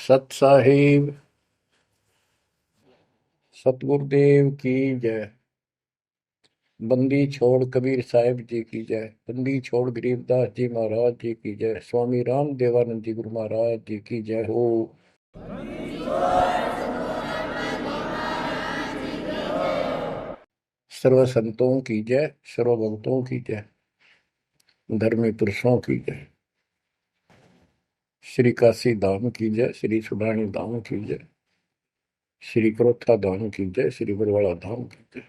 सत साहिब सतगुरुदेव की जय। बंदी छोड़ कबीर साहिब जी की जय। बंदी छोड़ गरीबदास जी महाराज जी की जय। स्वामी राम देवानंद जी गुरु महाराज जी की जय हो। सर्व संतों की जय, सर्व भक्तों की जय, धर्मी पुरुषों की जय। श्री काशी धाम की जय, श्री सुडानी धाम की जय, श्री क्रोथा धाम की जय, श्री बरवाड़ा धाम की जय।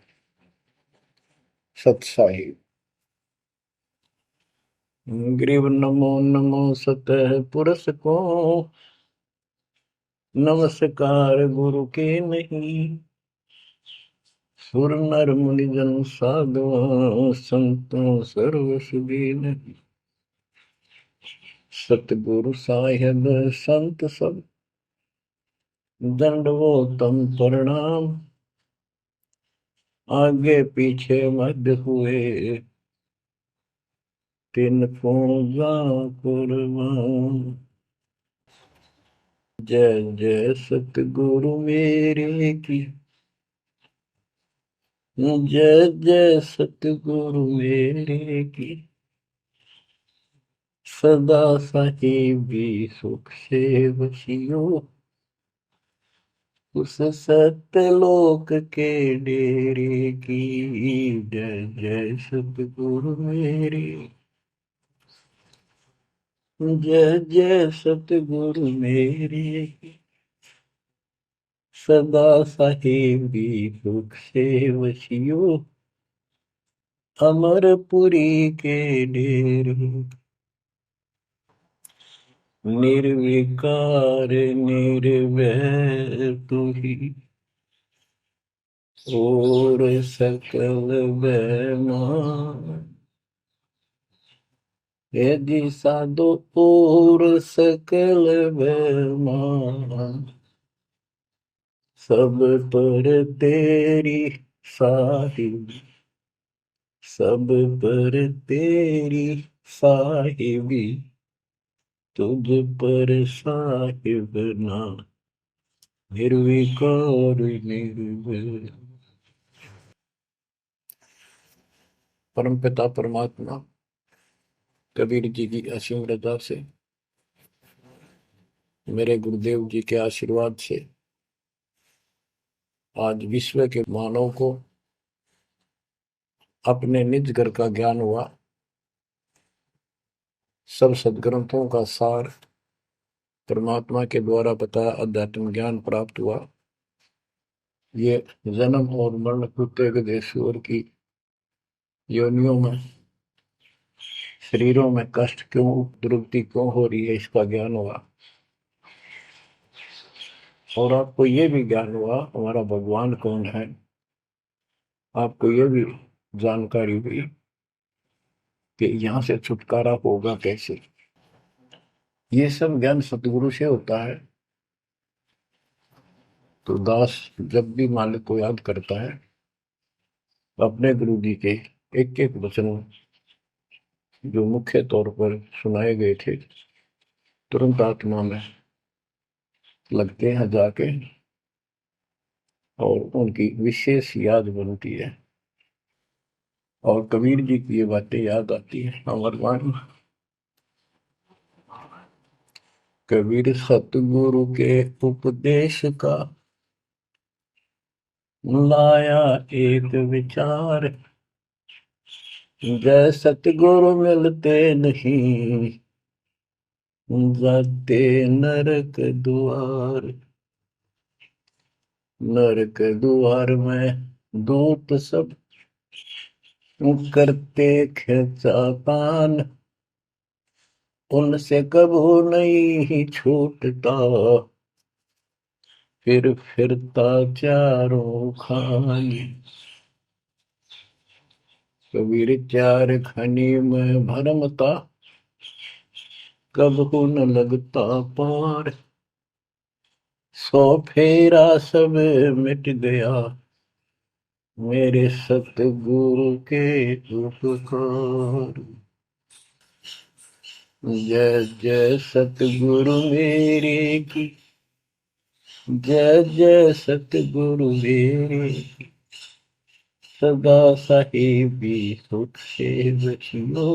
सत साहिब ग्रीव नमो नमो सतह पुरुष को, नमस्कार गुरु के नहीं। सुर नर मुनि जन साधु संतों सर्व सुधी नहीं। सतगुरु साहिब संत सब दंडवोतम प्रणाम। आगे पीछे मध्य हुए तिन को जा कुर्बान। जय जय सतगुरु मेरे की, जय जय सतगुरु मेरे की। सदा साहिबी सुख से बसियो, उस सत्यलोक के डेरे की। जय जय सतगुरु मेरे, जय जय सतगुरु मेरे। सदा साहिबी सुख से वसियो, अमरपुरी के डेरे। निर्विकार निर्भय तू ही, और सकल बेमान। यदि साधो और सकल बेमान, सब पर तेरी साहिब, सब पर तेरी साहिबी। तुझ पर साहिब ना, निर्विकार निर्भय। परमपिता परमात्मा कबीर जी की असीम रजा से, मेरे गुरुदेव जी के आशीर्वाद से आज विश्व के मानव को अपने निज घर का ज्ञान हुआ। सब सदग्रंथों का सार परमात्मा के द्वारा बताया अध्यात्म ज्ञान प्राप्त हुआ। ये जन्म और मरण प्रत्येक देशवर की योनियों में, शरीरों में कष्ट क्यों, दुर्गति क्यों हो रही है, इसका ज्ञान हुआ। और आपको ये भी ज्ञान हुआ हमारा भगवान कौन है। आपको ये भी जानकारी हुई कि यहाँ से छुटकारा होगा कैसे। ये सब ज्ञान सतगुरु से होता है। तो दास जब भी मालिक को याद करता है, अपने गुरु जी के एक एक वचन जो मुख्य तौर पर सुनाए गए थे, तुरंत आत्मा में लगते हैं जाके, और उनकी विशेष याद बनती है। और कबीर जी की ये बातें याद आती है। अमरवाणी कबीर सतगुरु के उपदेश का लाया एक विचार। जय सतगुरु मिलते नहीं, जाते नरक द्वार। नरक द्वार में दूत सब करते खिंचातान। उनसे कबू नहीं छूटता, फिर फिरता चारों खानी। कबीर चार खनी में भरमता, कबहू न लगता पार। सौ फेरा सब मिट गया, मेरे सतगुरु के उपकार। जय जय सतगुरु मेरे की, जय जय सतगुरु मेरे, सदा साहिबी सुख से बचियो,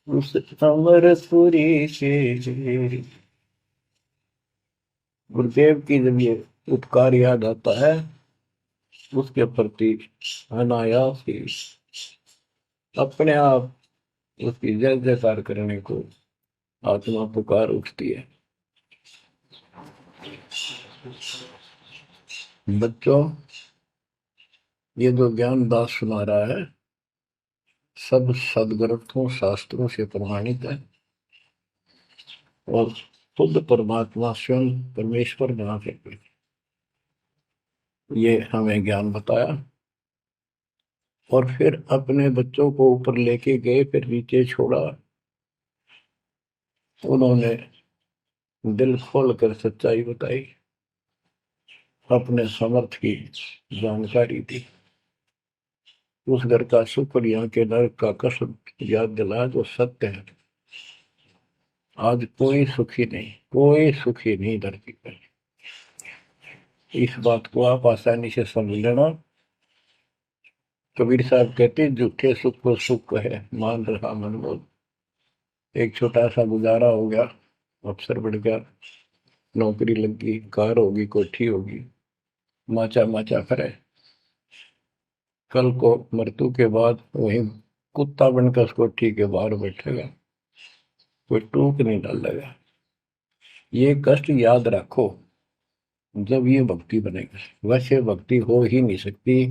उस अमरपुरी के। गुरुदेव की जब ये उपकार याद आता है, उसके प्रति अनायास ही अपने आप उसकी जय जयकार करने को आत्मा पुकार उठती है। बच्चों, ये जो ज्ञान दास सुना रहा है, सब सदग्रंथों शास्त्रों से प्रमाणित है और खुद परमात्मा स्वयं परमेश्वर बना करके ये हमें ज्ञान बताया और फिर अपने बच्चों को ऊपर लेके गए, फिर नीचे छोड़ा। उन्होंने दिल खोल कर सच्चाई बताई, अपने समर्थ की जानकारी दी, उस घर का सुख और यहाँ के नरक का कष्ट याद दिलाया जो सत्य है। आज कोई सुखी नहीं, कोई सुखी नहीं धरती पर। इस बात को आप आसानी से समझ लेना। कबीर साहब कहते झूठे सुख को सुख है, मान रहा मन बोल। एक छोटा सा गुजारा हो गया, अफसर बढ़ गया, नौकरी लग गई, कार होगी, कोठी होगी, माचा माचा करे। कल को मृत्यु के बाद वही कुत्ता बनकर उस कोठी के बाहर बैठेगा, कोई टूक नहीं डालेगा। ये कष्ट याद रखो जब ये भक्ति बनेगी। वैसे भक्ति हो ही नहीं सकती,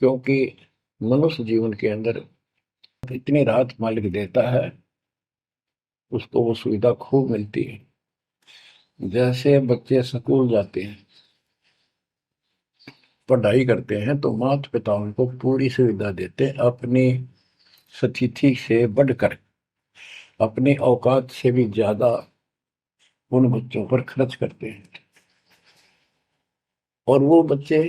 क्योंकि मनुष्य जीवन के अंदर इतनी राहत मालिक देता है, उसको वो सुविधा खूब मिलती है। जैसे बच्चे स्कूल जाते हैं, पढ़ाई करते हैं, तो माता पिता उनको पूरी सुविधा देते हैं, अपनी स्थिति से बढ़कर, अपनी औकात से भी ज्यादा उन बच्चों पर खर्च करते हैं। और वो बच्चे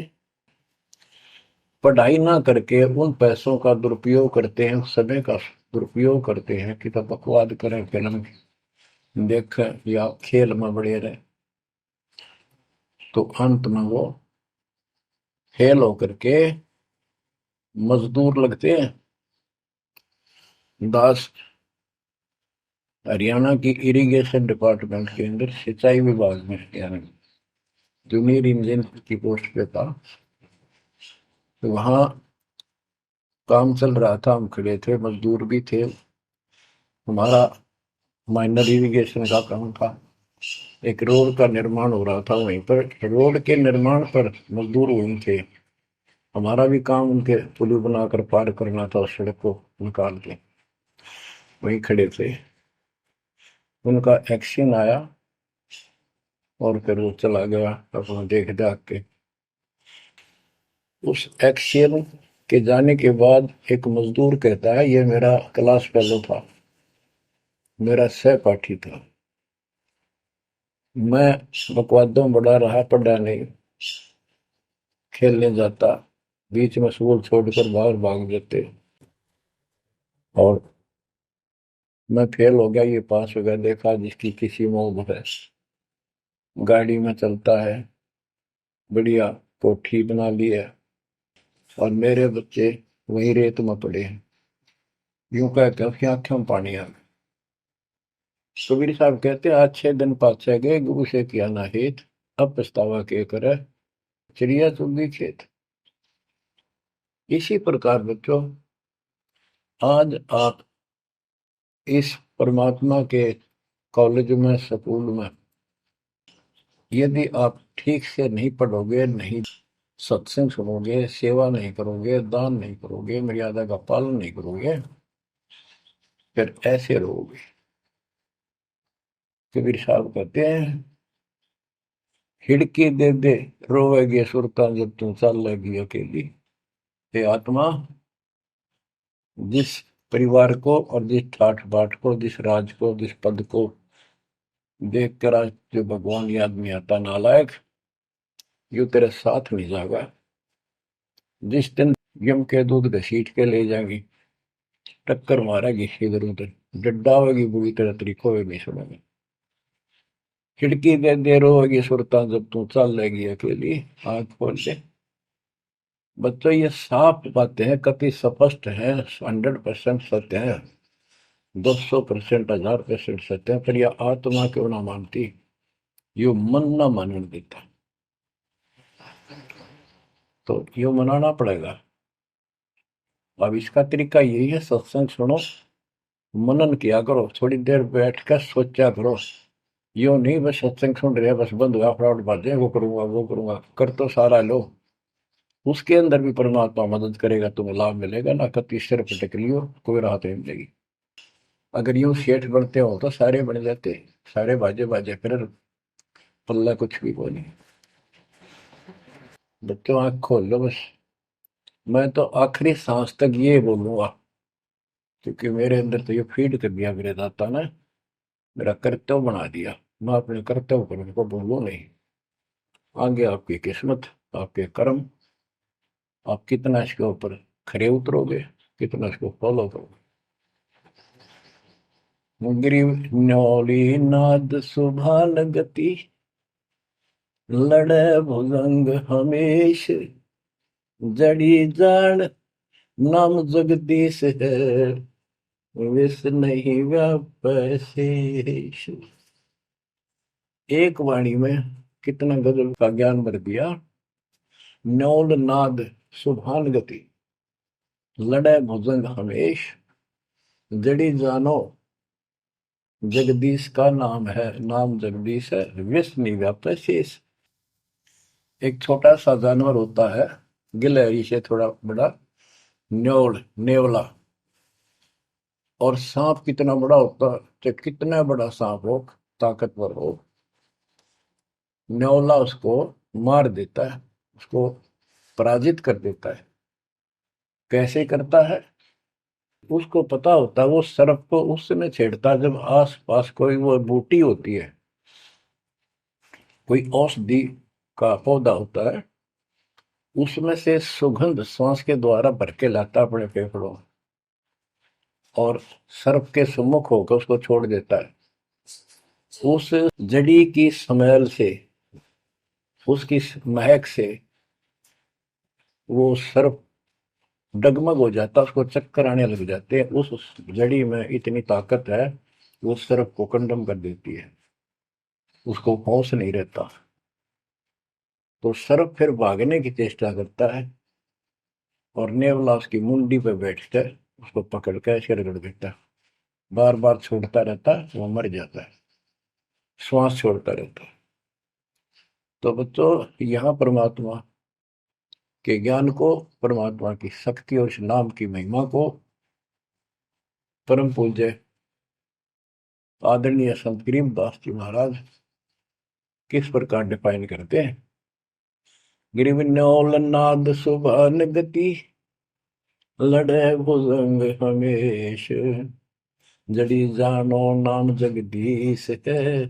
पढ़ाई ना करके उन पैसों का दुरुपयोग करते हैं, उस समय का दुरुपयोग करते हैं कि तब बकवाद करें, फिल्म देखें या खेल में बड़े रहे। तो अंत में वो फेल होकर के मजदूर लगते हैं। दास हरियाणा की इरिगेशन डिपार्टमेंट के अंदर सिंचाई विभाग में, यानी जूनियर इंजीनियर की पोस्ट पे था। तो वहां काम चल रहा था, हम खड़े थे, मजदूर भी थे। हमारा माइनर इरिगेशन का काम था। एक रोड का निर्माण हो रहा था वहीं पर। रोड के निर्माण पर मजदूर वहीं थे। हमारा भी काम उनके पुल बनाकर पार करना था, उस सड़क को निकाल के। वहीं खड़े थे, उनका एक्शन आया और फिर वो चला गया अपना देख दाख के। उस एक्शन के जाने के बाद एक मजदूर कहता है, ये मेरा क्लास फेलो था, मेरा सहपाठी था, मैं बकवादों बड़ा रहा, पढ़ा नहीं, खेलने जाता, बीच में स्कूल छोड़कर बाहर भाग जाते और मैं फेल हो गया, ये पास हो गया। देखा जिसकी किसी में है, गाड़ी में चलता है, बढ़िया कोठी बना ली है, और मेरे बच्चे वही रेत में पड़े हैं। यूं कह के उसकी आंखों में पानी आ गया। कबीर साहब कहते आज 6 दिन पाछे गए, गुरु से किया ना हित, अब पछतावा के करे, चिड़िया चुगी खेत। इसी प्रकार बच्चों, आज आप इस परमात्मा के कॉलेज में, स्कूल में, यदि आप ठीक से नहीं पढ़ोगे, नहीं सत्संग सुनोगे, सेवा नहीं करोगे, दान नहीं करोगे, मर्यादा का पालन नहीं करोगे, फिर ऐसे रहोगे। कबीर साहब कहते हैं, हिड़की दे दे रोवेगी सुरता जब तू चल लगी अकेली। हे आत्मा, जिस परिवार को और जिस ठाठ बाट को, जिस राज को, जिस पद को देख कर आज जो भगवान याद नहीं आता, नालायक, यू तेरे साथ नहीं जाएगा। जिस दिन यम के दूध घसीट के ले जाएंगी, टक्कर मारेगी इधर उधर, डड्डा होगी बुरी तरह, तरीको भी नहीं सुनेगी। खिड़की दे देर होगी सुरता जब तू चल लेगी अकेली, आंख खोल के। बच्चों ये साफ बातें हैं, कति स्पष्ट है, 100% सत्य है, 200%, 1000% सत्य है, पर यह आत्मा क्यों ना मानती, यो मन ना मानने देता, तो यो मनाना पड़ेगा। अब इसका तरीका यही है, सत्संग सुनो, मनन किया करो, थोड़ी देर बैठ कर सोचा करो। यो नहीं बस सत्संग सुन रहे बस बंद हुआ फटाफट बातें, वो करूंगा कर तो सारा लो, उसके अंदर भी परमात्मा मदद करेगा, तुम्हें लाभ मिलेगा ना, कति सिर पटक लियो कोई राहत नहीं मिलेगी। अगर यूं सेठ बनते हो तो सारे बन जाते, सारे बाजे बाजे फिर पल्ला कुछ भी को नहीं। बच्चों आंख खोल लो बस, मैं तो आखिरी सांस तक ये बोलूंगा, क्योंकि मेरे अंदर तो ये फीड कर दिया मेरे दाता ने, मेरा कर्तव्य बना दिया, मैं अपने कर्तव्य पर उनको बोलूं नहीं। आगे आपकी किस्मत, आपके कर्म, आप कितना इसके ऊपर खरे उतरोगे, कितना इसको फॉलो करोगे। ग्रीव न्योली नाद सुभान गति, लड़े भुजंग हमेश, जड़ी जान नाम जगदीश है, विष नहीं व्यापै शेष। एक वाणी में कितना गजल का ज्ञान भर दिया। न्योल नाद सुभान गति, लड़े भुजंग हमेश, जड़ी जानो जगदीश का नाम है, नाम जगदीश है, विष नहीं व्यापै शेष। एक छोटा सा जानवर होता है, गिलहरी से थोड़ा बड़ा, न्योल नेवला, और सांप कितना बड़ा होता है, तो कितना बड़ा सांप हो, ताकतवर हो, न्योला उसको मार देता है, उसको पराजित कर देता है। कैसे करता है, उसको पता होता है, वो सर्प को उस समय छेड़ता है जब आस पास कोई वो बूटी होती है, कोई औषधि का पौधा होता है, उसमें से सुगंध श्वास के द्वारा भर के लाता अपने फेफड़ों में, और सर्प के सम्मुख होकर उसको छोड़ देता है। उस जड़ी की स्मेल से, उसकी महक से वो सर्प डगमग हो जाता, उसको चक्कर आने लग जाते हैं। उस जड़ी में इतनी ताकत है, वो सर्प को कंडम कर देती है, उसको होश नहीं रहता, तो सर्प फिर भागने की चेष्टा करता है, और नेवला उसकी मुंडी पे बैठकर उसको पकड़ कर ऐसे रगड़ देता है, बार बार छोड़ता रहता है, वो मर जाता है, श्वास छोड़ता रहता है। तो बच्चों यहाँ परमात्मा के ज्ञान को, परमात्मा की शक्ति और उस नाम की महिमा को परम पूज्य आदरणीय संत गरीबदास जी महाराज किस प्रकार डिफाइन करते हैं। गिरिवन्योल नाद सुभान गति, लड़े भुजंग हमेश, जड़ी जानो नाम जगदीश है,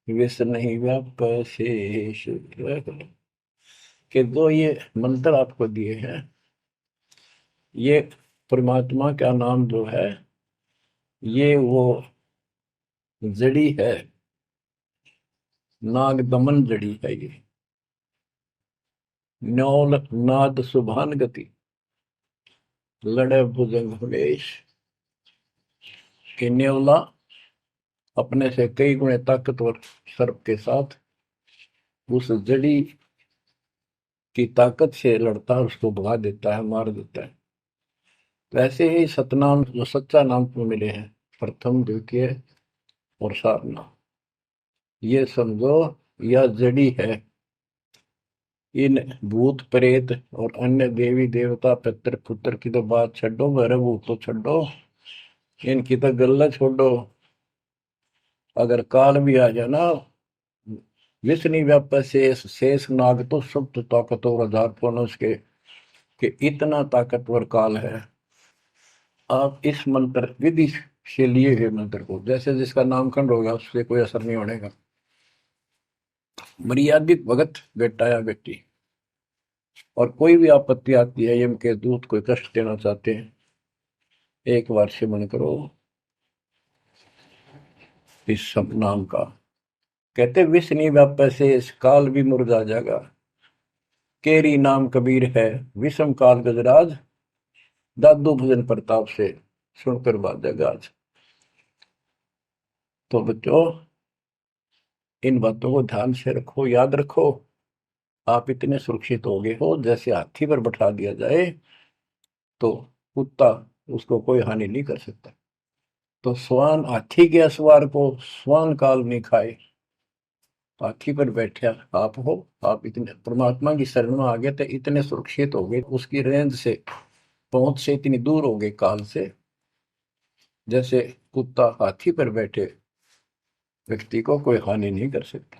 विष नहीं व्याप शेष। के दो ये मंत्र आपको दिए हैं, ये परमात्मा का नाम जो है, ये वो जड़ी है, नाग दमन जड़ी है ये। न्योल नाद सुभान गति, लड़े भुजंग हमेश, कि न्योला अपने से कई गुणे ताकतवर सर्प के साथ उस जड़ी की ताकत से लड़ता है, उसको भगा देता है, मार देता है। तो ऐसे ही सतनाम जो सच्चा नाम को मिले हैं, प्रथम द्वितीय और सारनाम, ये समझो यह जड़ी है। इन भूत प्रेत और अन्य देवी देवता पितर पुत्र की तो बात छोड़ो, मेरे भूत तो छोड़ो, इनकी तो गल्ला छोड़ो। अगर काल भी आ जाए ना, विष्णु व्याप शेष, शेष नाग तो सब तो ताकतवर हजार पुन उसके, कि इतना ताकतवर काल है। आप इस मंत्र विधि से लिए हुए मंत्र को, जैसे जिसका नामकरण होगा उससे कोई असर नहीं होने का, मर्यादित भगत बेटा या बेटी, और कोई भी आपत्ति आती है, यम के दूत कोई कष्ट देना चाहते हैं, एक बार सिमरन करो इस सब नाम का, कहते विष नहीं व्यापै से काल भी मुरझा जाएगा, केरी नाम कबीर है विषम काल गजराज, दादू भजन प्रताप से सुनकर बाजा गाज। तो बच्चों इन बातों को ध्यान से रखो, याद रखो। आप इतने सुरक्षित हो गए हो, जैसे हाथी पर बैठा दिया जाए तो कुत्ता उसको कोई हानि नहीं कर सकता। तो स्वान हाथी के असवार को स्वान काल नहीं खाए। हाथी पर बैठे आप हो, आप इतने परमात्मा की शरण में आ गए थे, इतने सुरक्षित हो गए, उसकी रेंज से पहुंच से इतनी दूर हो गए काल से, जैसे कुत्ता हाथी पर बैठे व्यक्ति को कोई हानि नहीं कर सकता।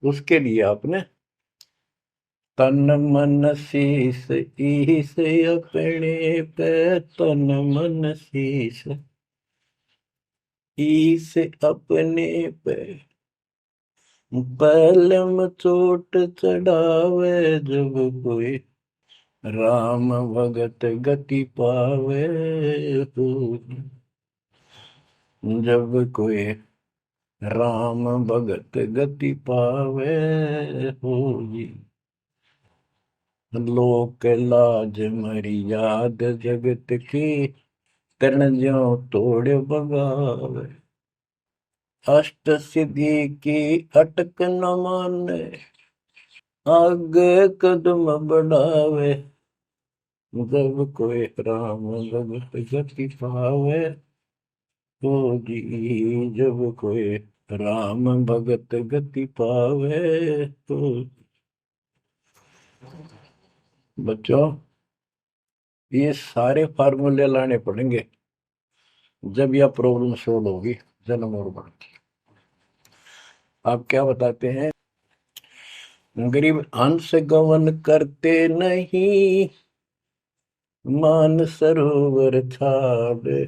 उसके लिए आपने तन मन शीस ईस अपने पे, तन मन शीस ईस अपने पे, पलम चोट चढ़ावे जब कोई, राम भगत गति पावे हो, जब कोई राम भगत गति पावे हो जी। लोक लाज मर्याद जगत की, तन ज्यों तोड़ बगावे, अष्ट सिद्धि की अटक न माने, आगे कदम बढ़ावे, जब कोई राम भगत गति पावे हो जी, जब कोई राम भगत गति पावे तो। बच्चों ये सारे फार्मूले लाने पड़ेंगे जब यह प्रॉब्लम सोल्व होगी जन्म और मरण की। आप क्या बताते हैं? गरीब हंस गवन करते नहीं, मान सरोवर छाड़,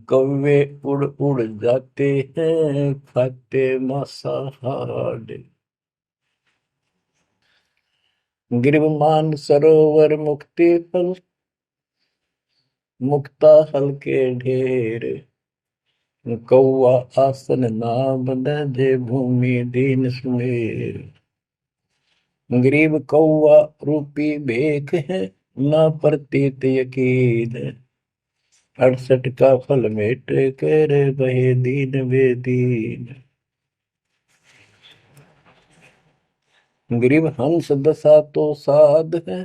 कौवे उड़ उड़ जाते हैं खाते मांसाहार। गिरव मान सरोवर मुक्ति फल, मुक्ता हल के ढेर, कौआ आसन ना बंधे भूमि दीन सुमेर। गरीब कौआ रूपी भेख है, ना प्रतीत यकीन, 68 का फल मेट कर बहे दीन बेदीन। गरीब हंस दशा तो साध है,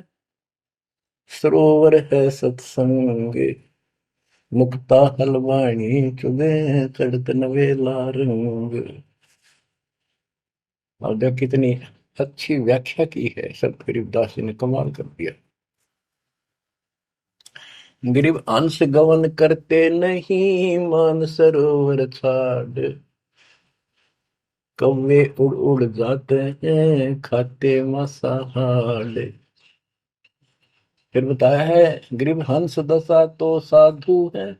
सरोवर है सत्संग, मुक्ता हलवाणी चुगे चढ़त नवेला रंग। और देख कितनी अच्छी व्याख्या की है संत गरीबदास जी ने, कमाल कर दिया। गरीब अंश गवन करते नहीं, मान सरोवर छाड़, कौवे उड़ उड़ जाते हैं खाते मांसाहार। फिर बताया है गरीब हंस दशा तो साधु है,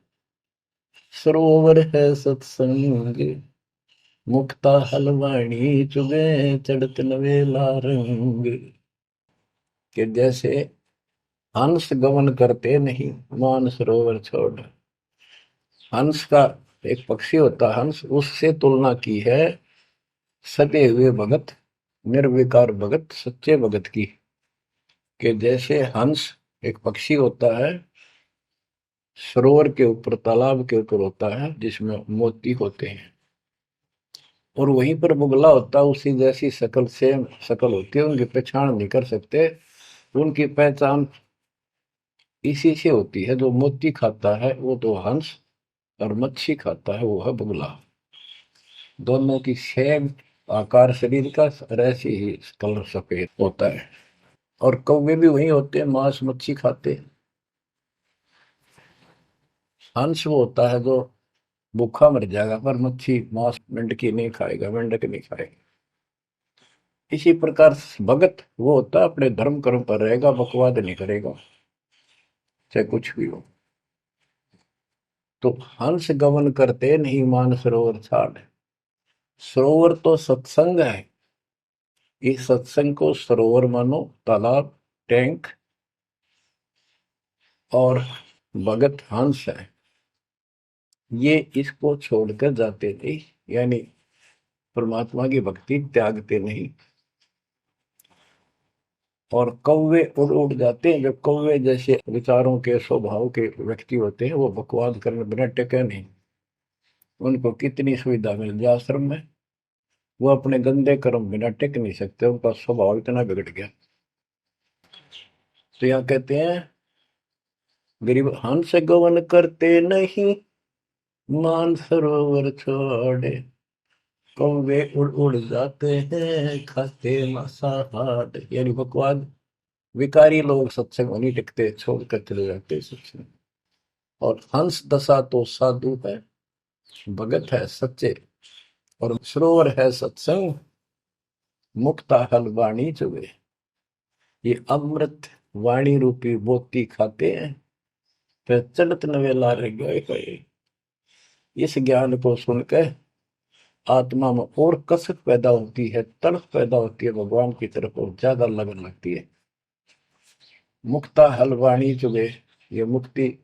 सरोवर है सत्संग, मुक्ता हलवाणी चुगे चढ़त नवेला रंग। कि जैसे हंस गमन करते नहीं, मान सरोवर छोड़। हंस का एक पक्षी होता है हंस, उससे तुलना की है सदे हुए भगत, निर्विकार भगत, सच्चे भगत की। कि जैसे हंस एक पक्षी होता है, सरोवर के ऊपर तालाब के ऊपर होता है जिसमें मोती होते हैं, और वहीं पर बुगला होता है उसी जैसी शकल से शकल होती है, उनकी पहचान नहीं कर सकते। उनकी पहचान इसी से होती है, जो मोती खाता है वो तो हंस, और मच्छी खाता है वो है बुगला। दोनों की सेम आकार शरीर का, और ऐसे ही कलर सफेद होता है। और कौवे भी वही होते हैं, मांस मच्छी खाते हैं। हंस वो होता है जो भूखा मर जाएगा पर मच्छी मांस मेंढकी नहीं खाएगा, मेंढक नहीं खाएगा। इसी प्रकार भगत वो होता है अपने धर्म कर्म पर रहेगा, बकवाद नहीं करेगा चाहे कुछ भी हो। तो हंस गमन करते नहीं, मान सरोवर छाड़। सरोवर तो सत्संग है, इस सत्संग को सरोवर मानो, तालाब, टैंक, और भगत हंस है। ये इसको छोड़कर जाते थे, यानी परमात्मा की भक्ति त्यागते नहीं। और कौवे उड़ उड़ जाते हैं। जो कौवे जैसे विचारों के स्वभाव के व्यक्ति होते हैं, वो बकवाद करने बिना टेके नहीं। उनको कितनी सुविधा मिल जाए आश्रम में, वो अपने गंदे कर्म बिना टिक नहीं सकते। उनका स्वभाव इतना बिगड़ गया। तो यहाँ कहते हैं, गरीब हंस गवन करते नहीं, मान सरोवर छोड़े, कौवे उड़ उड़ जाते हैं, खाते मांसाहार। यानी बकवाद, विकारी लोग सत्संग में नहीं टिकते, छोड़कर चले जाते सत्संग। और हंस दशा तो साधु है, भगत है सच्चे, और सरोवर है सत्संग, मुक्ता हल वाणी चुबे। ये अमृत वाणी रूपी मोती खाते हैं, फिर चलत नवेला रह गए। इस ज्ञान को सुनकर आत्मा में और कसक पैदा होती है, तड़प पैदा होती है भगवान की तरफ, और ज्यादा लगन लगती है। मुक्ता हल वाणी चुगे, ये मुक्ति,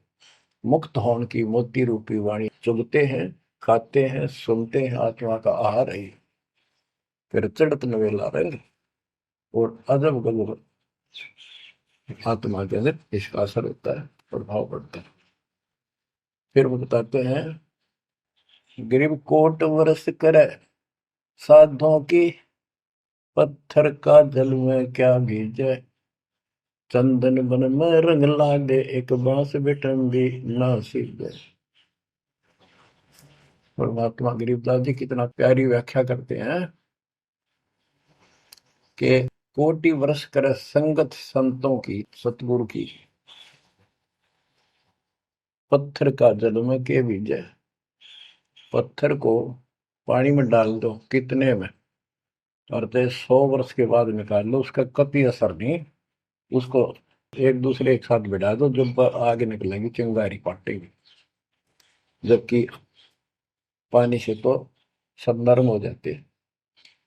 मुक्त होने की मोती रूपी वाणी चुगते हैं, खाते हैं, सुनते हैं, आत्मा का आहार है। फिर चढ़त नवेला रंग, और अजब गजब आत्मा के अंदर इसका असर होता है, प्रभाव पड़ता है। फिर वो बताते हैं, गरीब कोट वर्ष करे, साधों की पत्थर का जल में क्या भीजे, चंदन बन में रंग लागे, एक बांस बिठम भी ना सीधे। परमात्मा गरीबदास जी कितना प्यारी व्याख्या करते हैं कि कोटि वर्ष करे संगत संतों की, सतगुरु की, पत्थर का जल में के भीजे। पत्थर को पानी में डाल दो कितने में, और 100 वर्ष के बाद निकाल लो, उसका कभी असर नहीं। उसको एक दूसरे एक साथ बिठा दो, जब आगे निकलेंगी चिंगारी पाटेगी। जबकि पानी से तो सब नरम हो जाते हैं।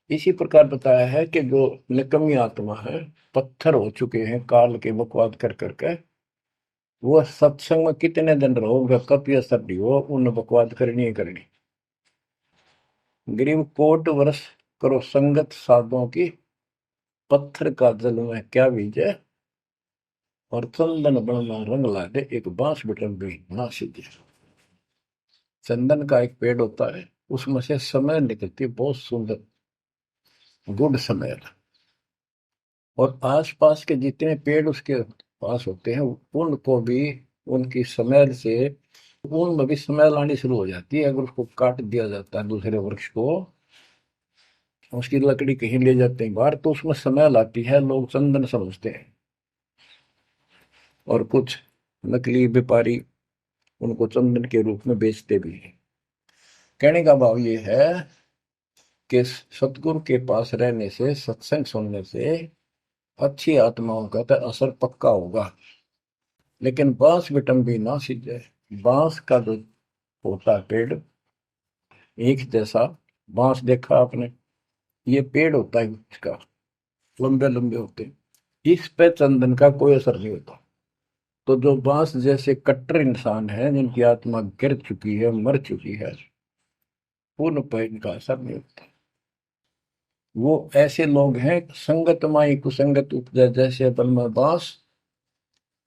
इसी प्रकार बताया है कि जो निकम्मी आत्मा है, पत्थर हो चुके हैं काल के बकवाद कर करके, वो सत्संग में कितने दिन रहो, उनका कभी असर नहीं हो, उन बकवाद करनी ही करनी। गरीब कोट वर्ष करो संगत साधुओं की, पत्थर का जल में क्या बीजे, और चंदन बनना रंग ला दे, एक बांस बिटन भी ना सीधे। चंदन का एक पेड़ होता है, उसमें से समय निकलती है, बहुत सुंदर गुड समय। और आसपास के जितने पेड़ उसके पास होते हैं, उनको भी उनकी स्मेल से, उनमें भी स्मेल आनी शुरू हो जाती है। अगर उसको काट दिया जाता है दूसरे वृक्ष को, उसकी लकड़ी कहीं ले जाते हैं बाहर, तो उसमें स्मेल आती है, लोग चंदन समझते हैं। और कुछ नकली व्यापारी उनको चंदन के रूप में बेचते भी हैं। कहने का भाव ये है कि सतगुरु के पास रहने से, सत्संग सुनने से अच्छी आत्माओं का तो असर पक्का होगा। लेकिन बांस बिटम भी ना सीधे, बांस का जो होता है पेड़, एक जैसा बांस देखा आपने, ये पेड़ होता है इसका, लंबे लंबे होते हैं, इस पे चंदन का कोई असर नहीं होता। तो जो बांस जैसे कट्टर इंसान है, जिनकी आत्मा गिर चुकी है, मर चुकी है, उन पर इनका असर नहीं होता। वो ऐसे लोग हैं, संगत माई कुसंगत उपजा, जैसे अपन में बांस,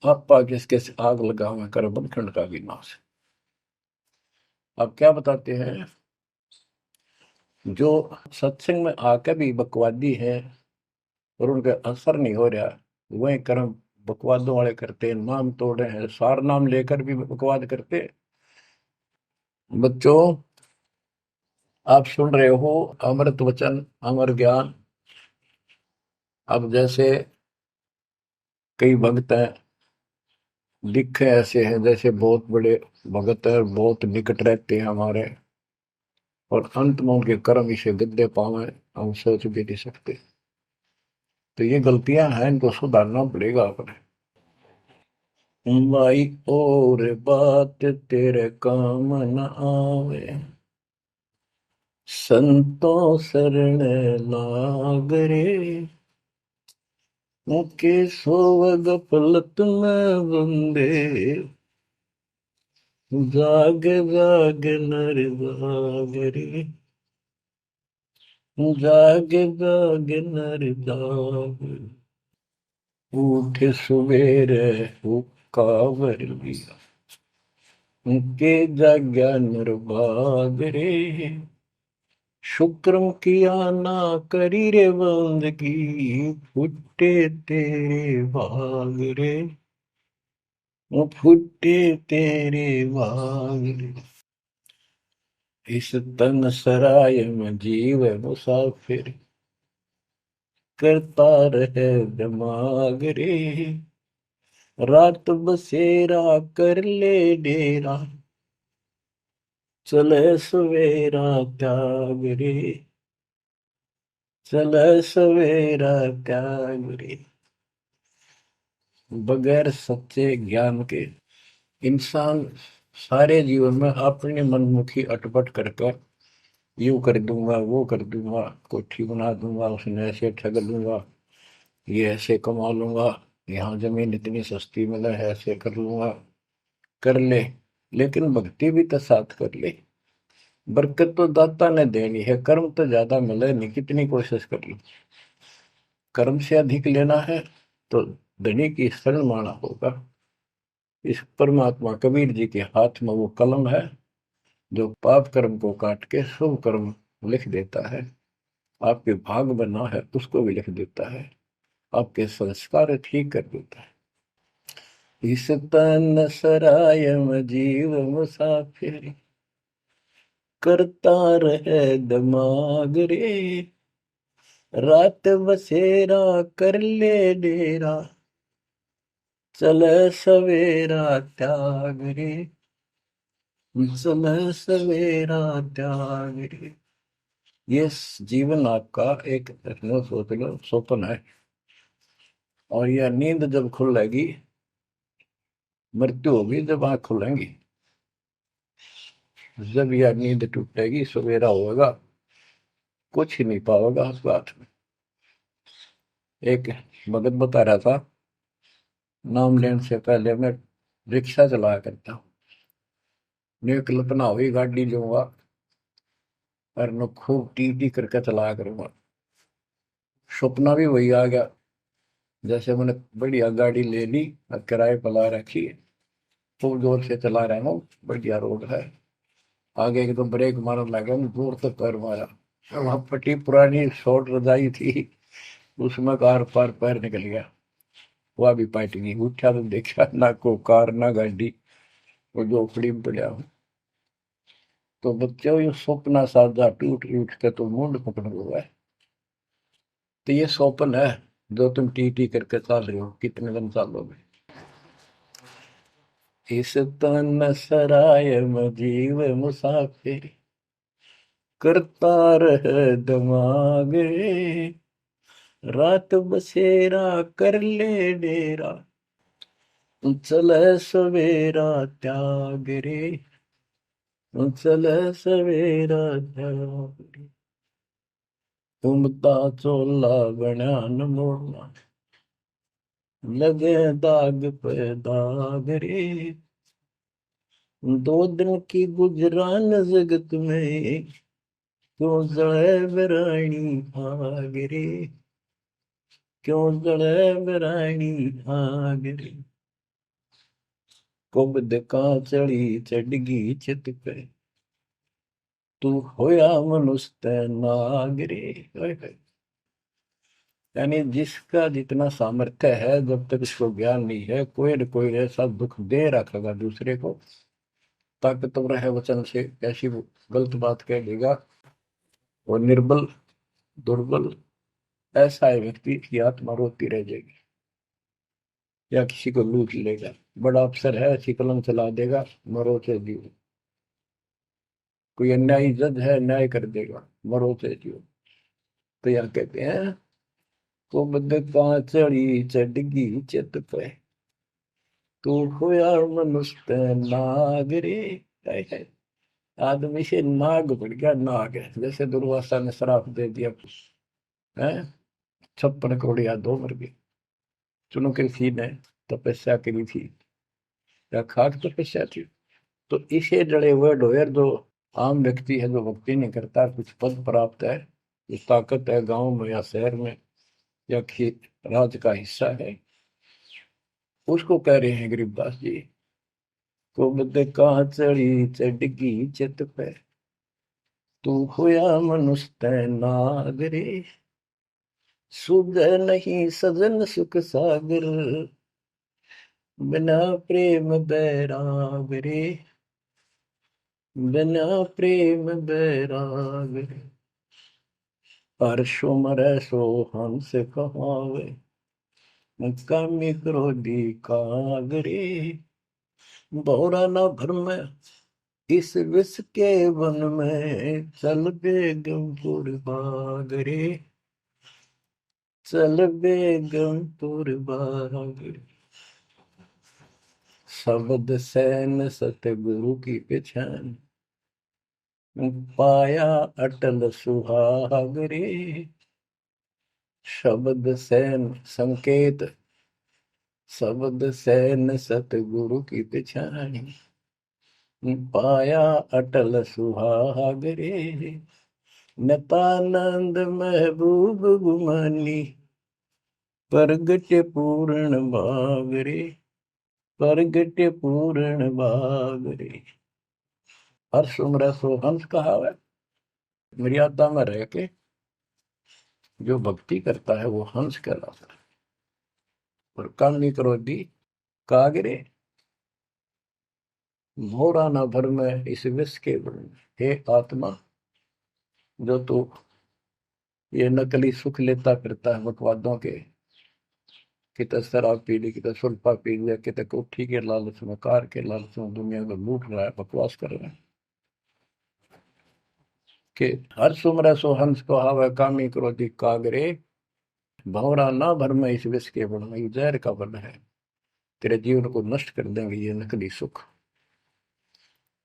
आपा किसके से आग लगा हुआ कर बनखंड का विनाश। अब क्या बताते हैं, जो सत्संग में आकर भी बकवादी है और उनका असर नहीं हो रहा, वही कर्म बकवादों वाले करते हैं, नाम तोड़े हैं, सार नाम लेकर भी बकवाद करते। बच्चों, आप सुन रहे हो अमृत वचन, अमर ज्ञान। अब जैसे कई भक्त हैं, दिखे ऐसे हैं जैसे बहुत बड़े भगत है, बहुत निकट रहते हैं हमारे, और अंत में उनके कर्म इसे गद्दे पावे, हम सोच भी नहीं सकते। तो ये गलतियां हैं, इनको सुधारना पड़ेगा अपने। भाई और बात तेरे काम न आवे, संतों शरण लाग रे, मुके सोवग पलत में बंदे, जाग जाग नर जाग रे, जाग जाग नर जाग, उठ सुबेरे हुक्कावर लिया, के जाग्या नर भाग रे, शुक्रम किया ना करी रे बंदगी, फुटे तेरे भाग रे, वो फुटे तेरे भाग रे। इस तन सराय में जीव मुसाफिर, करता रहे दिमाग रे, रात बसेरा कर ले डेरा, चले सवेरा त्याग रे, चले सवेरा त्याग रे। बगैर सच्चे ज्ञान के इंसान सारे जीवन में अपनी मनमुखी अटपट करके यूं कर दूंगा, वो कर दूंगा, कोठी बना दूंगा, उसने ऐसे ठग लूंगा, ये ऐसे कमा लूंगा, यहाँ जमीन इतनी सस्ती मिले है, ऐसे कर लूंगा, कर ले। लेकिन भक्ति भी तो साथ कर ले। बरकत तो दाता ने देनी है, कर्म तो ज्यादा मिले नहीं, कितनी कोशिश कर लो। कर्म से अधिक लेना है तो धनी की शरण माना होगा। इस परमात्मा कबीर जी के हाथ में वो कलम है जो पाप कर्म को काट के शुभ कर्म लिख देता है। आपके भाग बना है उसको भी लिख देता है, आपके संस्कार ठीक कर देता है। इस तन सराय में जीव मुसाफिर, करता रहे दिमाग रे, रात बसेरा कर ले डेरा, चले सवेरा त्याग रे, चले सवेरा त्याग रे। ये जीवन आपका एक सोच लो स्वप्न है, और यह नींद जब खुलेगी, मृत्यु होगी जब आंख खुलेंगी, जब यह नींद टूटेगी सवेरा होगा, कुछ ही नहीं पाओगा उस बात में। एक भगत बता रहा था, नाम लेने से पहले मैं रिक्शा चलाया करता हूँ, ने कल्पना हुई गाड़ी लूंगा और मैं खूब टी टी करके चलाया करूंगा। सपना भी वही आ गया, जैसे मैंने बढ़िया गाड़ी ले ली और किराए पर ला रखी है, खूब जोर से चला रहा हूँ, बढ़िया रोड है, आगे एकदम ब्रेक मारने लगा, जोर से पैर मारा, वहां पट्टी पुरानी शॉर्ट रजाई थी, उसमें कार पार पैर निकल गया, वह भी पाट गई। उठा तो देखा ना को कार ना गाड़ी, वो झोपड़ी में पड़ा हूँ। तो बच्चों ये स्वप्न साधा टूट उठ के तो मुंड पकड़ हुआ है। तो ये स्वप्न है जो तुम टी टी करके चल रहे हो, कितने दिन चलोगे। इस तन सराय में जीव मुसाफिर, करता रहे दिमाग रे, रात बसेरा कर ले डेरा, चले सवेरा त्याग रे, चले सवेरा त्याग रे। घूमता चोला बना न मोड़ना, लगे दाग पे दाग रे, दो दिन की गुजरान जगत में, क्यों जड़े बरानी आग रे, क्यों जड़े बरानी आग रे। कुबद का चढ़ी चढ़गी चित पे, तू होया मनुष्य नाग रे। ओए होए। यानी जिसका जितना सामर्थ्य है, जब तक इसको ज्ञान नहीं है, कोई न कोई ऐसा दुख दे रखेगा दूसरे को, ताकतवर है वचन से ऐसी वो गलत बात कह देगा, और निर्बल दुर्बल ऐसा है व्यक्ति की आत्मा रोती रह जाएगी, या किसी को लूट लेगा। बड़ा अफसर है, ऐसी कलम चला देगा, मरो से जियो। कोई अन्यायी जज है, न्याय कर देगा, मरो से जियो। तो यह कहते हैं, कुबद का चढ़ी चढ़गी चित पे, तू खोया मनुष्य नाग रे। हाय हाय। आदमी से नाग बढ़ गया, नाग है, जैसे दुर्वासा ने श्राप दे दिया है, 56 करोड़ यादव मर गए। चुनो कृषि ने तपस्या करी थी, या खाक तपस्या थी, तो इसे जड़े हुए ढोयर जो आम व्यक्ति है, जो भक्ति नहीं करता, कुछ पद प्राप्त है, कुछ ताकत है गांव में या शहर में या राज का हिस्सा है, उसको कह रहे हैं गरीबदास जी। कुबद का चढ़ी चढ़गी चित पे, तू होया मनुष्य नागरे, सुध नहीं सजन सुख सागर, बिना प्रेम बैराग रे, बिना प्रेम बैराग रे। हर्षो मरै सो हंस कहावे, कामी क्रोधी कागरे, बहुरा न भरम इस विष के वन में, चल बेगमपुर बागरे, चल बेगमपुर बागरे। शब्द सैन सतगुरु की पहचान, पाया अटल सुहागरे। शब्द सैन संकेत, शब्द सैन सतगुरु की पहचान, पाया अटल सुहागरे। नतानंद महबूब गुमानी, प्रगट पूर्ण भागरे, प्रगट पूर्ण भागरे। हर्ष उम्र सो हंस कहा है। मर्यादा में रह के जो भक्ति करता है वो हंस कहलाता है। और कामनी क्रोधी कागरे, मोरा न भर में इस विष के वर्ण। हे आत्मा, जो तू ये नकली सुख लेता फिरता है बकवादों के, कितने शराब पी ली, कितने सुल्फा पी लिया, कितने कोठी के लालच में, कार के लालच में दुनिया को लूट रहा है, बकवास कर रहा है कि हर सुमर सो हंस को हावे, कामी क्रोधी कागरे, भंवरा ना भर में इस विष के वर्ण में। जहर का वर्ण है, तेरे जीवन को नष्ट कर देंगे ये नकली सुख।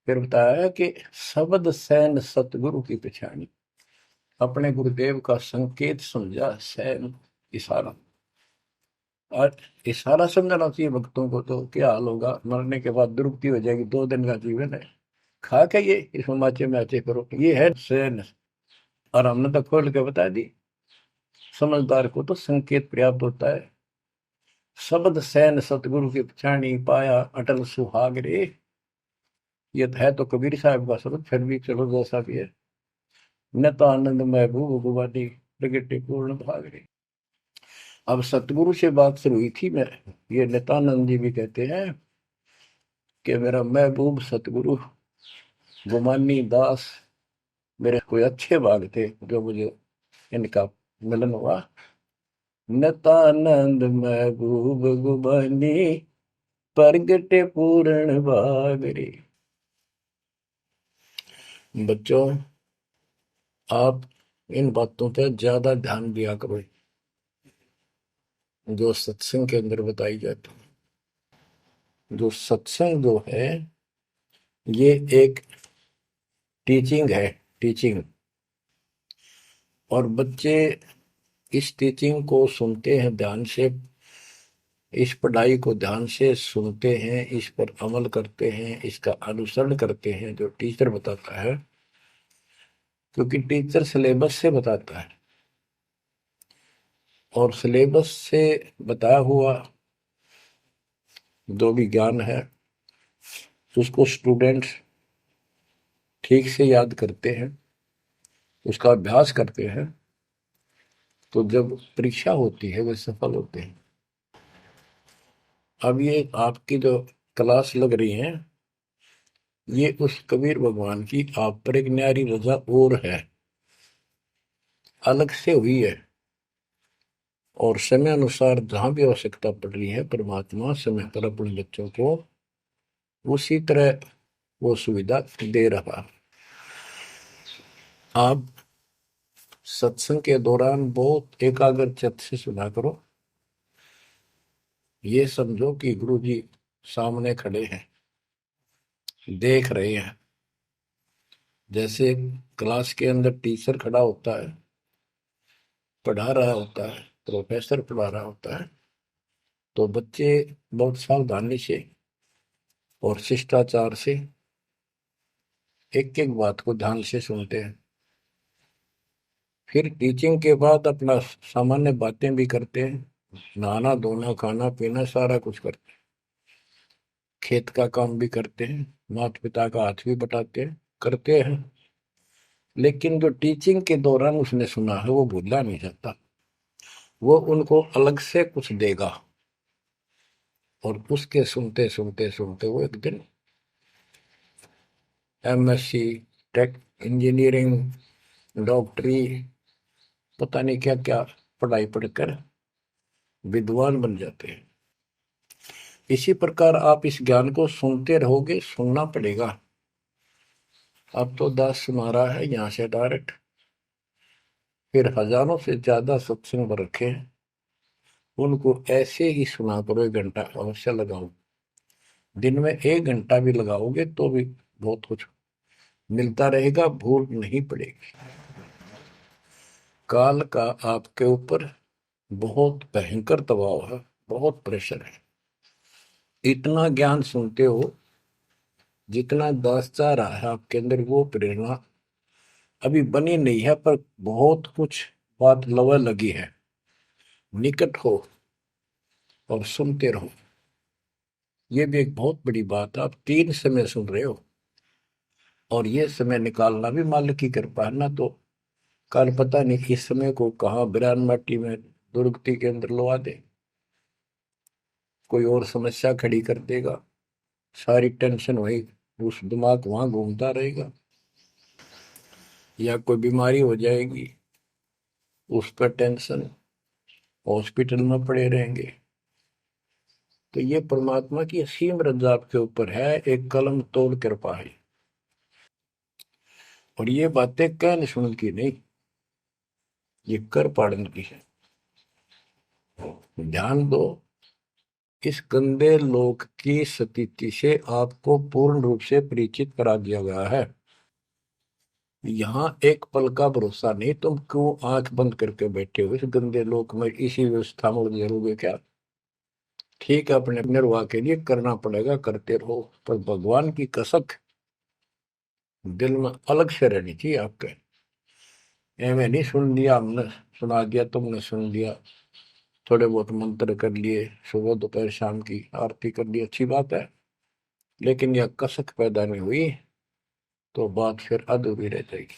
फिर बताया कि शब्द सैन सतगुरु की पहचानी, अपने गुरुदेव का संकेत समझा, सैन इशारा। और इशारा समझना चाहिए भक्तों को, तो क्या हाल होगा, मरने के बाद दुर्गति हो जाएगी। 2 दिन का जीवन है, खा के ये इस माचे में आचे करो, ये है सैन। और हमने तो खोल के बता दी, समझदार को तो संकेत पर्याप्त होता है। शब्द सैन सतगुरु की पहचानी, पाया अटल सुहाग रे। ये है तो कबीर साहब का शब्द, फिर भी चलो जैसा भी है। न तो आनंद महबूब गुवानी, प्रगटे पूर्ण भाग रे। अब सतगुरु से बात शुरू हुई थी, मैं ये नित्यानंद जी भी कहते हैं कि मेरा महबूब सतगुरु गुमानी दास, मेरे कोई अच्छे भाग थे जो मुझे इनका मिलन हुआ। नित्यानंद महबूब गुमानी, प्रगटे पूर्ण भाग रे। बच्चों, आप इन बातों पर ज्यादा ध्यान दिया करो जो सत्संग के अंदर बताई जाती है। जो सत्संग जो है ये एक टीचिंग है, टीचिंग। और बच्चे इस टीचिंग को सुनते हैं ध्यान से, इस पढ़ाई को ध्यान से सुनते हैं, इस पर अमल करते हैं, इसका अनुसरण करते हैं जो टीचर बताता है, क्योंकि टीचर सिलेबस से बताता है। और सिलेबस से बताया हुआ जो भी ज्ञान है उसको स्टूडेंट्स ठीक से याद करते हैं, उसका अभ्यास करते हैं, तो जब परीक्षा होती है वे सफल होते हैं। अब ये आपकी जो क्लास लग रही है, ये उस कबीर भगवान की आप पर एक न्यारी रजा और है, अलग से हुई है। और समय अनुसार जहां भी आवश्यकता पड़ रही है, परमात्मा समय पर अपने बच्चों को उसी तरह वो सुविधा दे रहा। आप सत्संग के दौरान बहुत एकाग्र चित्त से सुना करो। ये समझो कि गुरु जी सामने खड़े हैं, देख रहे हैं। जैसे क्लास के अंदर टीचर खड़ा होता है, पढ़ा रहा होता है, प्रोफेसर पढ़ा रहा होता है, तो बच्चे बहुत सावधानी से और शिष्टाचार से एक एक बात को ध्यान से सुनते हैं। फिर टीचिंग के बाद अपना सामान्य बातें भी करते हैं, नहाना धोना खाना पीना सारा कुछ करते हैं, खेत का काम भी करते हैं, माता पिता का हाथ भी बटाते हैं, करते हैं। लेकिन जो टीचिंग के दौरान उसने सुना है वो भूलना नहीं चाहता। वो उनको अलग से कुछ देगा, और उसके सुनते सुनते सुनते वो एक दिन एमएससी, टेक, इंजीनियरिंग, डॉक्टरी, पता नहीं क्या क्या पढ़ाई पढ़कर विद्वान बन जाते हैं। इसी प्रकार आप इस ज्ञान को सुनते रहोगे, सुनना पड़ेगा। अब तो दास सुना रहा है यहाँ से डायरेक्ट, फिर हजारों से ज्यादा सत्संग रखे हैं, उनको ऐसे ही सुना करो। 1 घंटा अवश्य लगाओ, दिन में 1 घंटा भी लगाओगे तो भी बहुत कुछ मिलता रहेगा, भूल नहीं पड़ेगी। काल का आपके ऊपर बहुत भयंकर दबाव है, बहुत प्रेशर है। इतना ज्ञान सुनते हो, जितना दास चाह रहा है आपके अंदर वो प्रेरणा अभी बनी नहीं है, पर बहुत कुछ बात लवा लगी है। निकट हो और सुनते रहो। ये भी एक बहुत बड़ी बात है। आप 3 समय सुन रहे हो, और ये समय निकालना भी मालिक की कृपा है ना। तो कल पता नहीं इस समय को कहाँ बिरान माटी में दुर्गति के अंदर लगा दे, कोई और समस्या खड़ी कर देगा, सारी टेंशन वही, उस दिमाग वहां घूमता रहेगा, या कोई बीमारी हो जाएगी उस पर टेंशन, हॉस्पिटल में पड़े रहेंगे। तो ये परमात्मा की असीम रजा आपके ऊपर है, एक कलम तोड़ कृपा है। और ये बातें कहने सुन की नहीं, ये कर पाड़न की है। ध्यान दो, इस गंदे लोक की स्थिति से आपको पूर्ण रूप से परिचित करा दिया गया है। यहाँ एक पल का भरोसा नहीं, तुम क्यों आंख बंद करके बैठे हो इस गंदे लोक में, इसी व्यवस्था में उलझे रहोगे क्या? ठीक है, अपने निर्वाह के लिए करना पड़ेगा, करते रहो, पर भगवान की कसक दिल में अलग से रहनी चाहिए आपके। एवं नहीं सुन लिया हमने, सुना दिया तुमने, सुन लिया, थोड़े बहुत मंत्र कर लिए, सुबह दोपहर शाम की आरती कर ली, अच्छी बात है, लेकिन यह कसक पैदा नहीं हुई तो बात फिर अधूरी रह जाएगी।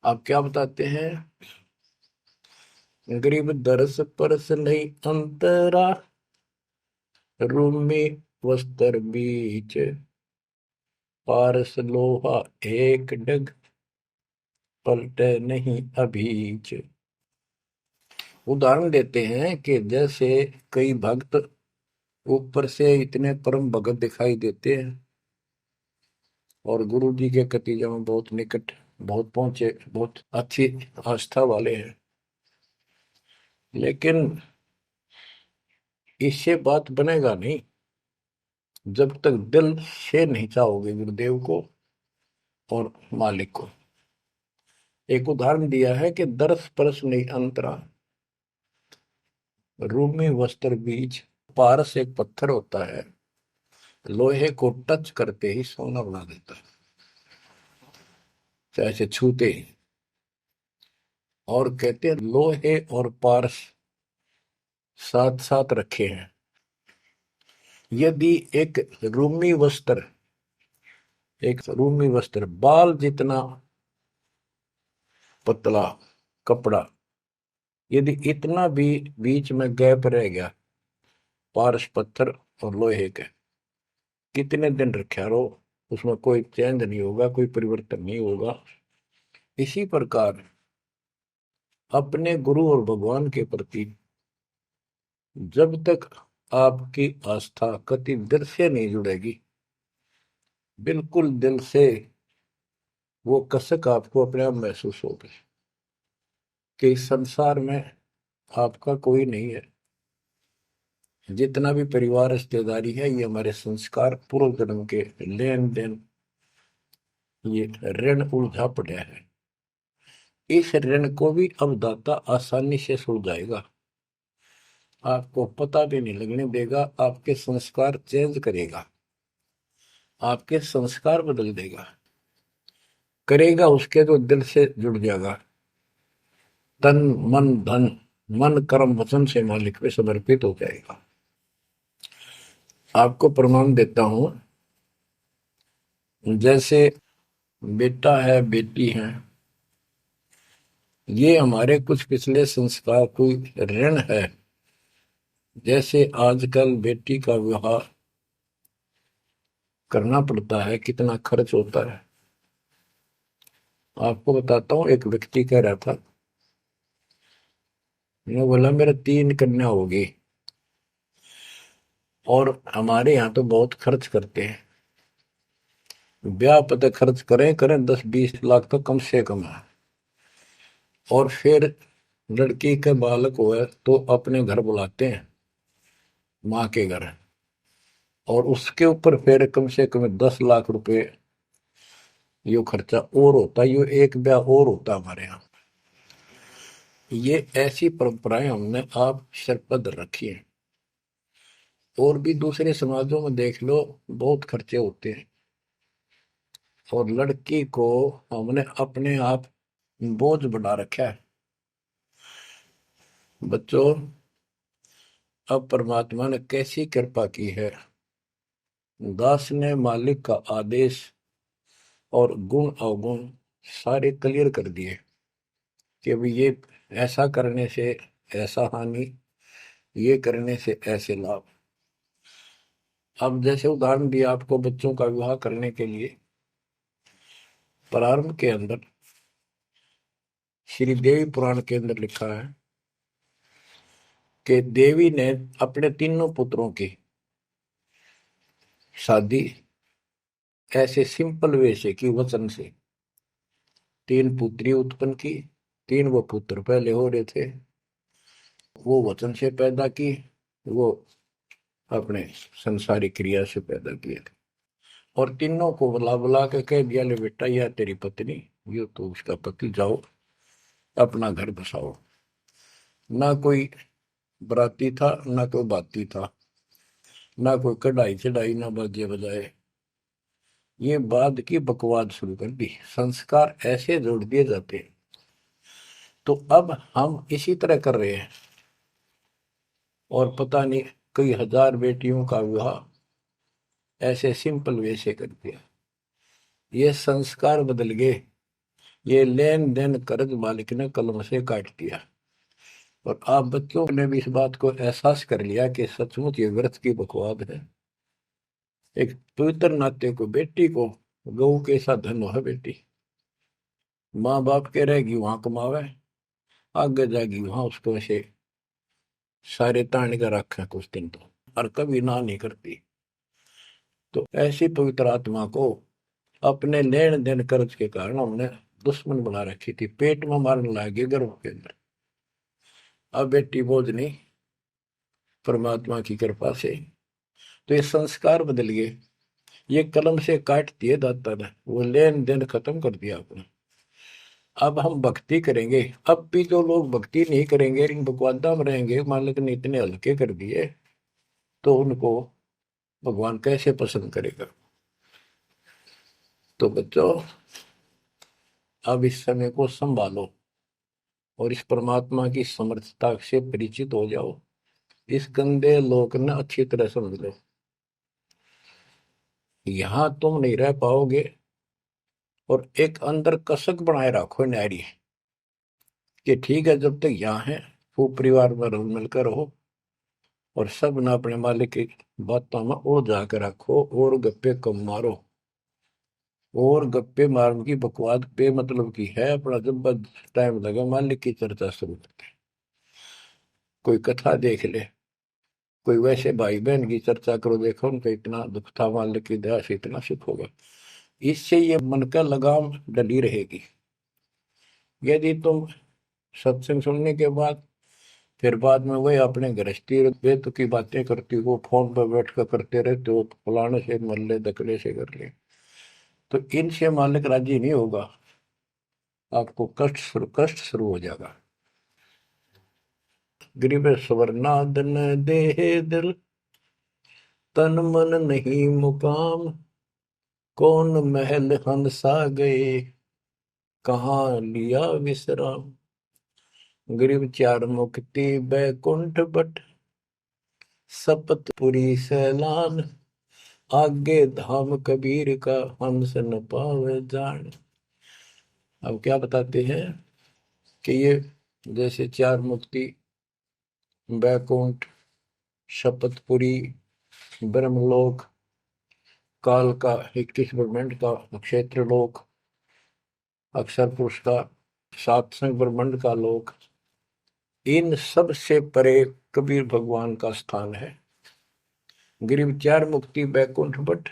आप क्या बताते हैं? गरीब दरस परस नहीं अंतरा, रूमी वस्त्र बीच, पारस लोहा एक डग, पलटे नहीं अभीच। उदाहरण देते हैं कि जैसे कई भक्त ऊपर से इतने परम भगत दिखाई देते हैं और गुरु जी के कतीजा में बहुत निकट, बहुत पहुंचे, बहुत अच्छी आस्था वाले हैं, लेकिन इससे बात बनेगा नहीं जब तक दिल से नहीं चाहोगे गुरुदेव को और मालिक को। एक उदाहरण दिया है कि दरस परस नहीं अंतरा, रूमी वस्त्र बीज। पारस एक पत्थर होता है, लोहे को टच करते ही सोना बना देता है, चाहे से छूते ही। और कहते हैं लोहे और पारस साथ साथ रखे हैं। यदि एक रूमी वस्त्र बाल जितना पतला कपड़ा, यदि इतना भी बीच में गैप रह गया पारस पत्थर और लोहे के, कितने दिन रखा रहो, उसमें कोई चेंज नहीं होगा, कोई परिवर्तन नहीं होगा। इसी प्रकार अपने गुरु और भगवान के प्रति जब तक आपकी आस्था कति दिल से नहीं जुड़ेगी, बिल्कुल दिल से, वो कसक आपको अपने आप महसूस होगी कि इस संसार में आपका कोई नहीं है। जितना भी परिवार रिश्तेदारी है, ये हमारे संस्कार पूर्व जन्म के लेन देन, ये ऋण उलझा पड़ा है। इस ऋण को भी अब दाता आसानी से सुलझाएगा, आपको पता भी नहीं लगने देगा, आपके संस्कार चेंज करेगा। आपके संस्कार बदल देगा। करेगा उसके तो दिल से जुड़ जाएगा। तन मन धन, मन कर्म वचन से मालिक पे समर्पित हो जाएगा। आपको प्रमाण देता हूं, जैसे बेटा है बेटी है, ये हमारे कुछ पिछले संस्कार कोई ऋण है। जैसे आजकल बेटी का विवाह करना पड़ता है, कितना खर्च होता है। आपको बताता हूँ, एक व्यक्ति कह रहा था, मैं बोला मेरा 3 कन्या होगी और हमारे यहाँ तो बहुत खर्च करते हैं, ब्याह पता खर्च करें करें 10-20 लाख तो कम से कम है। और फिर लड़की के बालक हुए तो अपने घर बुलाते हैं, माँ के घर, और उसके ऊपर फिर कम से कम 10 लाख रुपए यो खर्चा और होता है। यो एक ब्याह और होता है हमारे यहाँ। ये ऐसी परंपराएं हमने आप सिर पर रखी है। और भी दूसरे समाजों में देख लो, बहुत खर्चे होते हैं। और लड़की को हमने अपने आप बोझ बना रखा है। बच्चों, अब परमात्मा ने कैसी कृपा की है, दास ने मालिक का आदेश और गुण अवगुण सारे क्लियर कर दिए कि अभी ये ऐसा करने से ऐसा हानि, ये करने से ऐसे लाभ। अब जैसे उदाहरण दिया आपको, बच्चों का विवाह करने के लिए प्रारंभ के अंदर श्री देवी पुराण के अंदर लिखा है कि देवी ने अपने तीनों पुत्रों की शादी ऐसे सिंपल वे से की, वचन से। 3 पुत्री उत्पन्न की, 3 वो पुत्र पहले हो रहे थे, वो वचन से पैदा की, वो अपने संसारिक क्रिया से पैदा किए थे। और तीनों को बुला बुला के कह दिया, ले बेटा यह तेरी पत्नी, ये तो उसका पति, जाओ अपना घर बसाओ। ना कोई बराती था, ना कोई बाती था, ना कोई कढ़ाई चढ़ाई, ना बाजे बजाए। ये बाद की बकवाद शुरू कर दी, संस्कार ऐसे जोड़ दिए जाते हैं। तो अब हम इसी तरह कर रहे हैं, और पता नहीं कई हजार बेटियों का विवाह ऐसे सिंपल वे से कर दिया। ये संस्कार बदल गए। ये लेन देन कर्ज मालिक ने कलम से काट दिया। और आप बच्चों ने भी इस बात को एहसास कर लिया कि सचमुच ये व्रत की बकवाद है। एक पवित्र नाते को, बेटी को गऊ के साथ धन है बेटी। माँ बाप के रहेगी वहां कमावे, आगे जाएगी वहां उसको ऐसे सारे ताण का रखा कुछ दिन तो, और कभी ना नहीं करती। तो ऐसी पवित्र आत्मा को अपने लेन देन कर्ज के कारण हमने दुश्मन बना रखी थी, पेट में मारने लगे गर्भ के अंदर। अब बेटी बोझ नहीं, परमात्मा की कृपा से तो ये संस्कार बदल गए। ये कलम से काट दिए दाता ने, वो लेन देन खत्म कर दिया आपने। अब हम भक्ति करेंगे। अब भी जो लोग भक्ति नहीं करेंगे, इन बकवादा में रहेंगे, मालिक ने इतने हल्के कर दिए, तो उनको भगवान कैसे पसंद करेगा। तो बच्चों, अब इस समय को संभालो और इस परमात्मा की समर्थता से परिचित हो जाओ। इस गंदे लोक ने अच्छी तरह समझ लो। यहां तुम नहीं रह पाओगे। और एक अंदर कसक बनाए रखो नारी कि ठीक है, जब तक यहाँ है खूब परिवार में रल मिलकर रहो, और सब ना अपने मालिक की बातों में ओ जाकर रखो, और गप्पे कम मारो। और गप्पे मारने की बकवाद पे मतलब की है, अपना जब टाइम लगा मालिक की चर्चा शुरू करते। कोई कथा देख ले, कोई वैसे भाई बहन की चर्चा करो, देखो उनका इतना दुख था, मालिक की दया से इतना सुख होगा। इससे ये मन का लगाम डली रहेगी। यदि तुम सत्संग सुनने के बाद फिर बाद में वही अपने गृहस्थी वेद की बातें करती हो, फोन पर बैठ कर करते रहते हो, फलाने से मर ले, दकड़े से कर ले, तो इनसे मालिक राजी नहीं होगा। आपको कष्ट शुरू हो जाएगा। गरीब स्वर्णादन देह दिल, तन मन नहीं मुकाम, कौन महल हंसा गए, कहाँ लिया विश्राम। गिरव चार मुक्ति बैकुंठ बट, सपतपुरी सैलान। आगे धाम कबीर का, हंस न पावे जान। अब क्या बताते हैं कि ये जैसे चार मुक्ति, बैकुंठ, शपथपुरी, ब्रह्मलोक, काल का 21 ब्रह्मांड का क्षेत्र लोक, अक्षर पुरुष का सातसंग ब्रह्मांड का लोक, इन सब से परे कबीर भगवान का स्थान है। गिरिव चार मुक्ति बैकुंठ बट,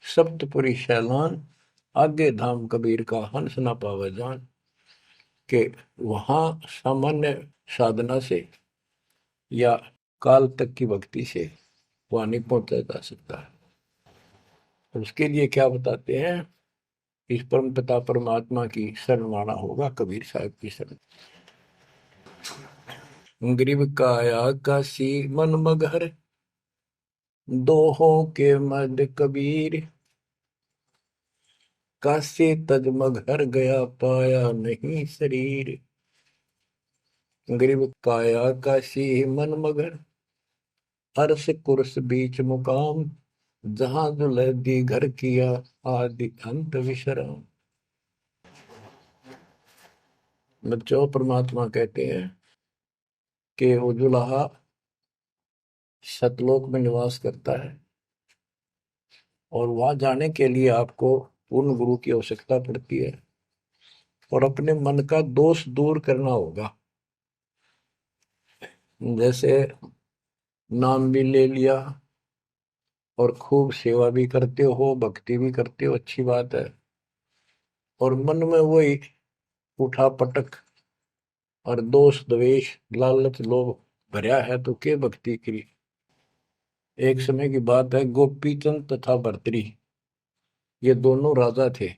सप्तपुरी शैलान। आगे धाम कबीर का, हंस ना पावे जान। के वहां सामान्य साधना से या काल तक की भक्ति से वहां नहीं पहुंचा जा सकता। उसके लिए क्या बताते हैं, इस परम पिता परमात्मा की शरण माना होगा, कबीर साहब की शरण। ग्रीव काया काशी मन मगहर, दोहों के मद कबीर। काशी तज मगहर गया, पाया नहीं शरीर। ग्रीव काया काशी मन मगर, अर्श कुर्स बीच मुकाम। जहां दुलहदी घर किया, आदि अंत विश्राम। बच्चों, परमात्मा कहते हैं कि वो दुल्हा सतलोक में निवास करता है, और वहां जाने के लिए आपको पूर्ण गुरु की आवश्यकता पड़ती है, और अपने मन का दोष दूर करना होगा। जैसे नाम भी ले लिया और खूब सेवा भी करते हो, भक्ति भी करते हो, अच्छी बात है, और मन में वही उठा पटक और दोष द्वेष लालच लोभ भरा है, तो के भक्ति करी। एक समय की बात है, गोपी चंद तथा भर्तरी, ये दोनों राजा थे,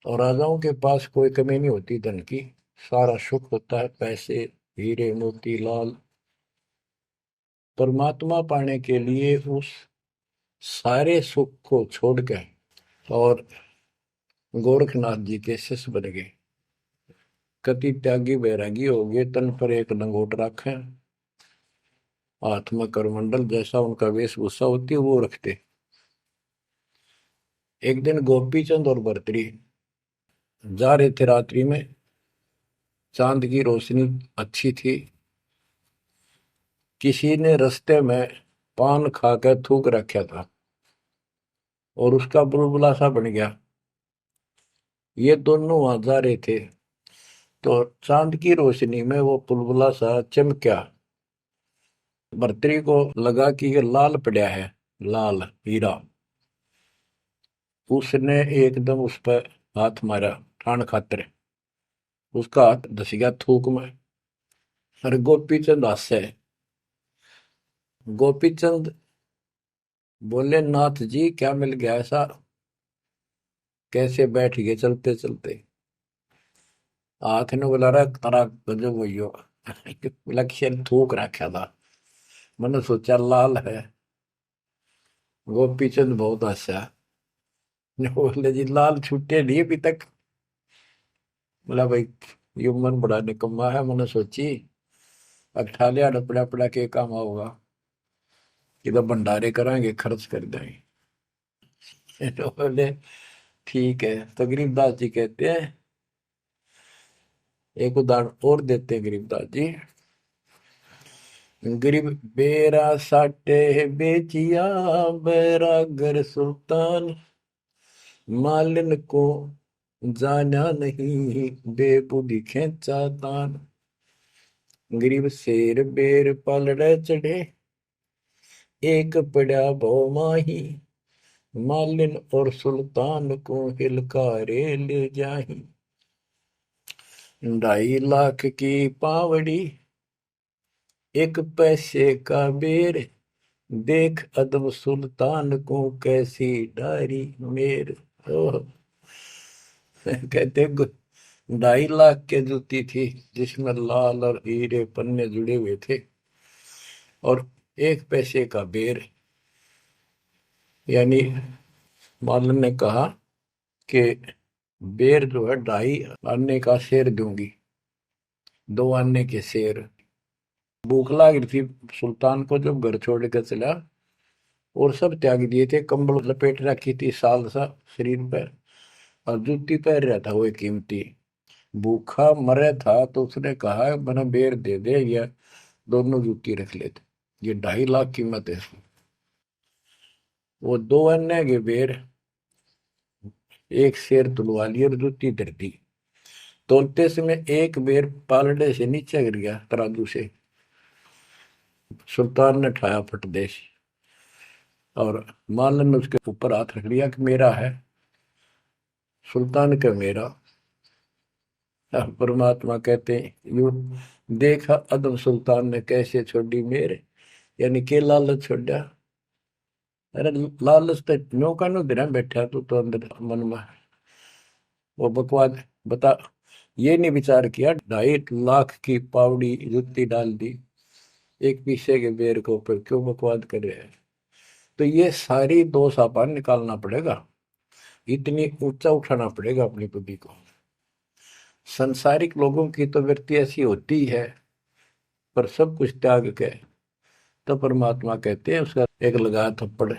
और राजाओं के पास कोई कमी नहीं होती धन की, सारा सुख होता है, पैसे हीरे मोती लाल। परमात्मा पाने के लिए उस सारे सुख को छोड़कर और गोरखनाथ जी के शिष्य बन गए। कति त्यागी बैरागी हो गए, तन पर एक लंगोट रखे, हाथ में करमंडल, जैसा उनका वेशभूषा होती है वो रखते। एक दिन गोपी चंद और भर्तरी जा रहे थे रात्रि में, चांद की रोशनी अच्छी थी। किसी ने रास्ते में पान खाकर थूक रखा था और उसका बुलबुला सा बन गया। ये दोनों वहां जा रहे थे, तो चांद की रोशनी में वो बुलबुला सा चमका। भर्तरी को लगा कि ये लाल पड़ा है, लाल हीरा। उसने एकदम उस पर हाथ मारा ठाण खातर, उसका हाथ धस गया थूक में। अरे गोपी चंद हासे। गोपी चंद बोले, नाथ जी क्या मिल गया ऐसा, कैसे बैठ गए चलते चलते। हाथ ने बोला, रहा तारा गजब हो लक्ष्य थूक रखा था, मैंने सोचा लाल है। गोपी चंद बहुत हंसा, बोले जी लाल छूटे नहीं अभी तक। बोला भाई, ये मन बड़ा निकम्मा है, मैंने सोची अब ठा लिया डपड़ा पड़ा के काम होगा, कि तो भंडारे कराएंगे खर्च कर देंगे। तो बोले ठीक है। तो गरीबदास जी कहते हैं, एक उदाहरण और देते हैं गरीबदास जी। गरीब बेरा साटे बेचिया, बैरागर सुल्तान। मालिन को जाना नहीं, बेबुद्धि खेचा तान। गरीब शेर बेर पलड़े चढ़े, एक पड़ा भो माही। मालिन और सुल्तान को हिलकारे ले जाही। 2.5 लाख की पावड़ी, एक पैसे का बेर। देख अदब सुल्तान को, कैसी डारी मेर। ओह, कहते 2.5 लाख की जूती थी, जिसमें लाल और हीरे पन्ने जुड़े हुए थे, और 1 पैसे का बेर, यानी मालन ने कहा कि बेर जो है 2.5 आने का शेर दूंगी, 2 आने के शेर। भूख लाग रही थी सुल्तान को, जब घर छोड़ कर चला और सब त्याग दिए थे, कंबल लपेट रखी थी साल सा शरीर पर, और जूती पहन रहा था वो कीमती। भूखा मरे था तो उसने कहा मैंने बेर दे दे, या दोनों जूती रख लेते, ये 2.5 लाख कीमत है इसकी। वो 2 आने के बेर एक शेर तुलवा लिया और जूती धर दी। तोलते समय एक बेर पालड़े से नीचे गिर गया तराजू से। सुल्तान ने ठाया फटदेश, और मालन ने उसके ऊपर हाथ रख लिया कि मेरा है। सुल्तान का मेरा। परमात्मा कहते हैं यू देखा अदम सुल्तान ने कैसे छोड़ी मेरे, यानी के लालच छोड़ा। अरे लालच तो नौका नो दिन बैठा तू तो अंदर मन में वो बकवाद बता। ये नहीं विचार किया 2.5 लाख की पावड़ी जुत्ती डाल दी एक पीछे के बेर के ऊपर, क्यों बकवाद कर रहे हैं। तो ये सारी दोष अपन निकालना पड़ेगा, इतनी ऊंचा उठाना पड़ेगा अपनी बुद्धि को। संसारिक लोगों की तो वृत्ति ऐसी होती है, पर सब कुछ त्याग के तो परमात्मा कहते हैं उसका एक लगा थप्पड़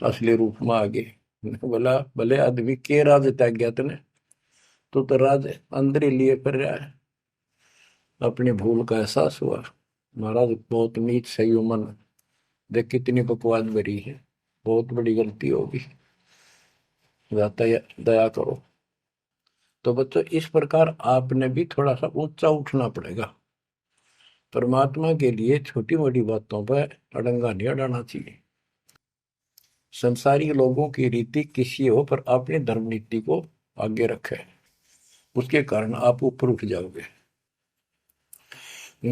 असली रूप में आगे। बोला भले आदमी के राज त्याग गया तने, तो राज अंदर ही लिए फिर रहा है। अपनी भूल का एहसास हुआ, महाराज बहुत नीच सही मन, देख कितनी बकवाद भरी है, बहुत बड़ी गलती होगी, दया करो। तो बच्चों इस प्रकार आपने भी थोड़ा सा ऊंचा उठना पड़ेगा। परमात्मा के लिए छोटी मोटी बातों पर अड़ंगा नहीं अड़ाना चाहिए। संसारी लोगों की रीति किसी हो, पर अपनी धर्म नीति को आगे रखे, उसके कारण आप ऊपर उठ जाओगे।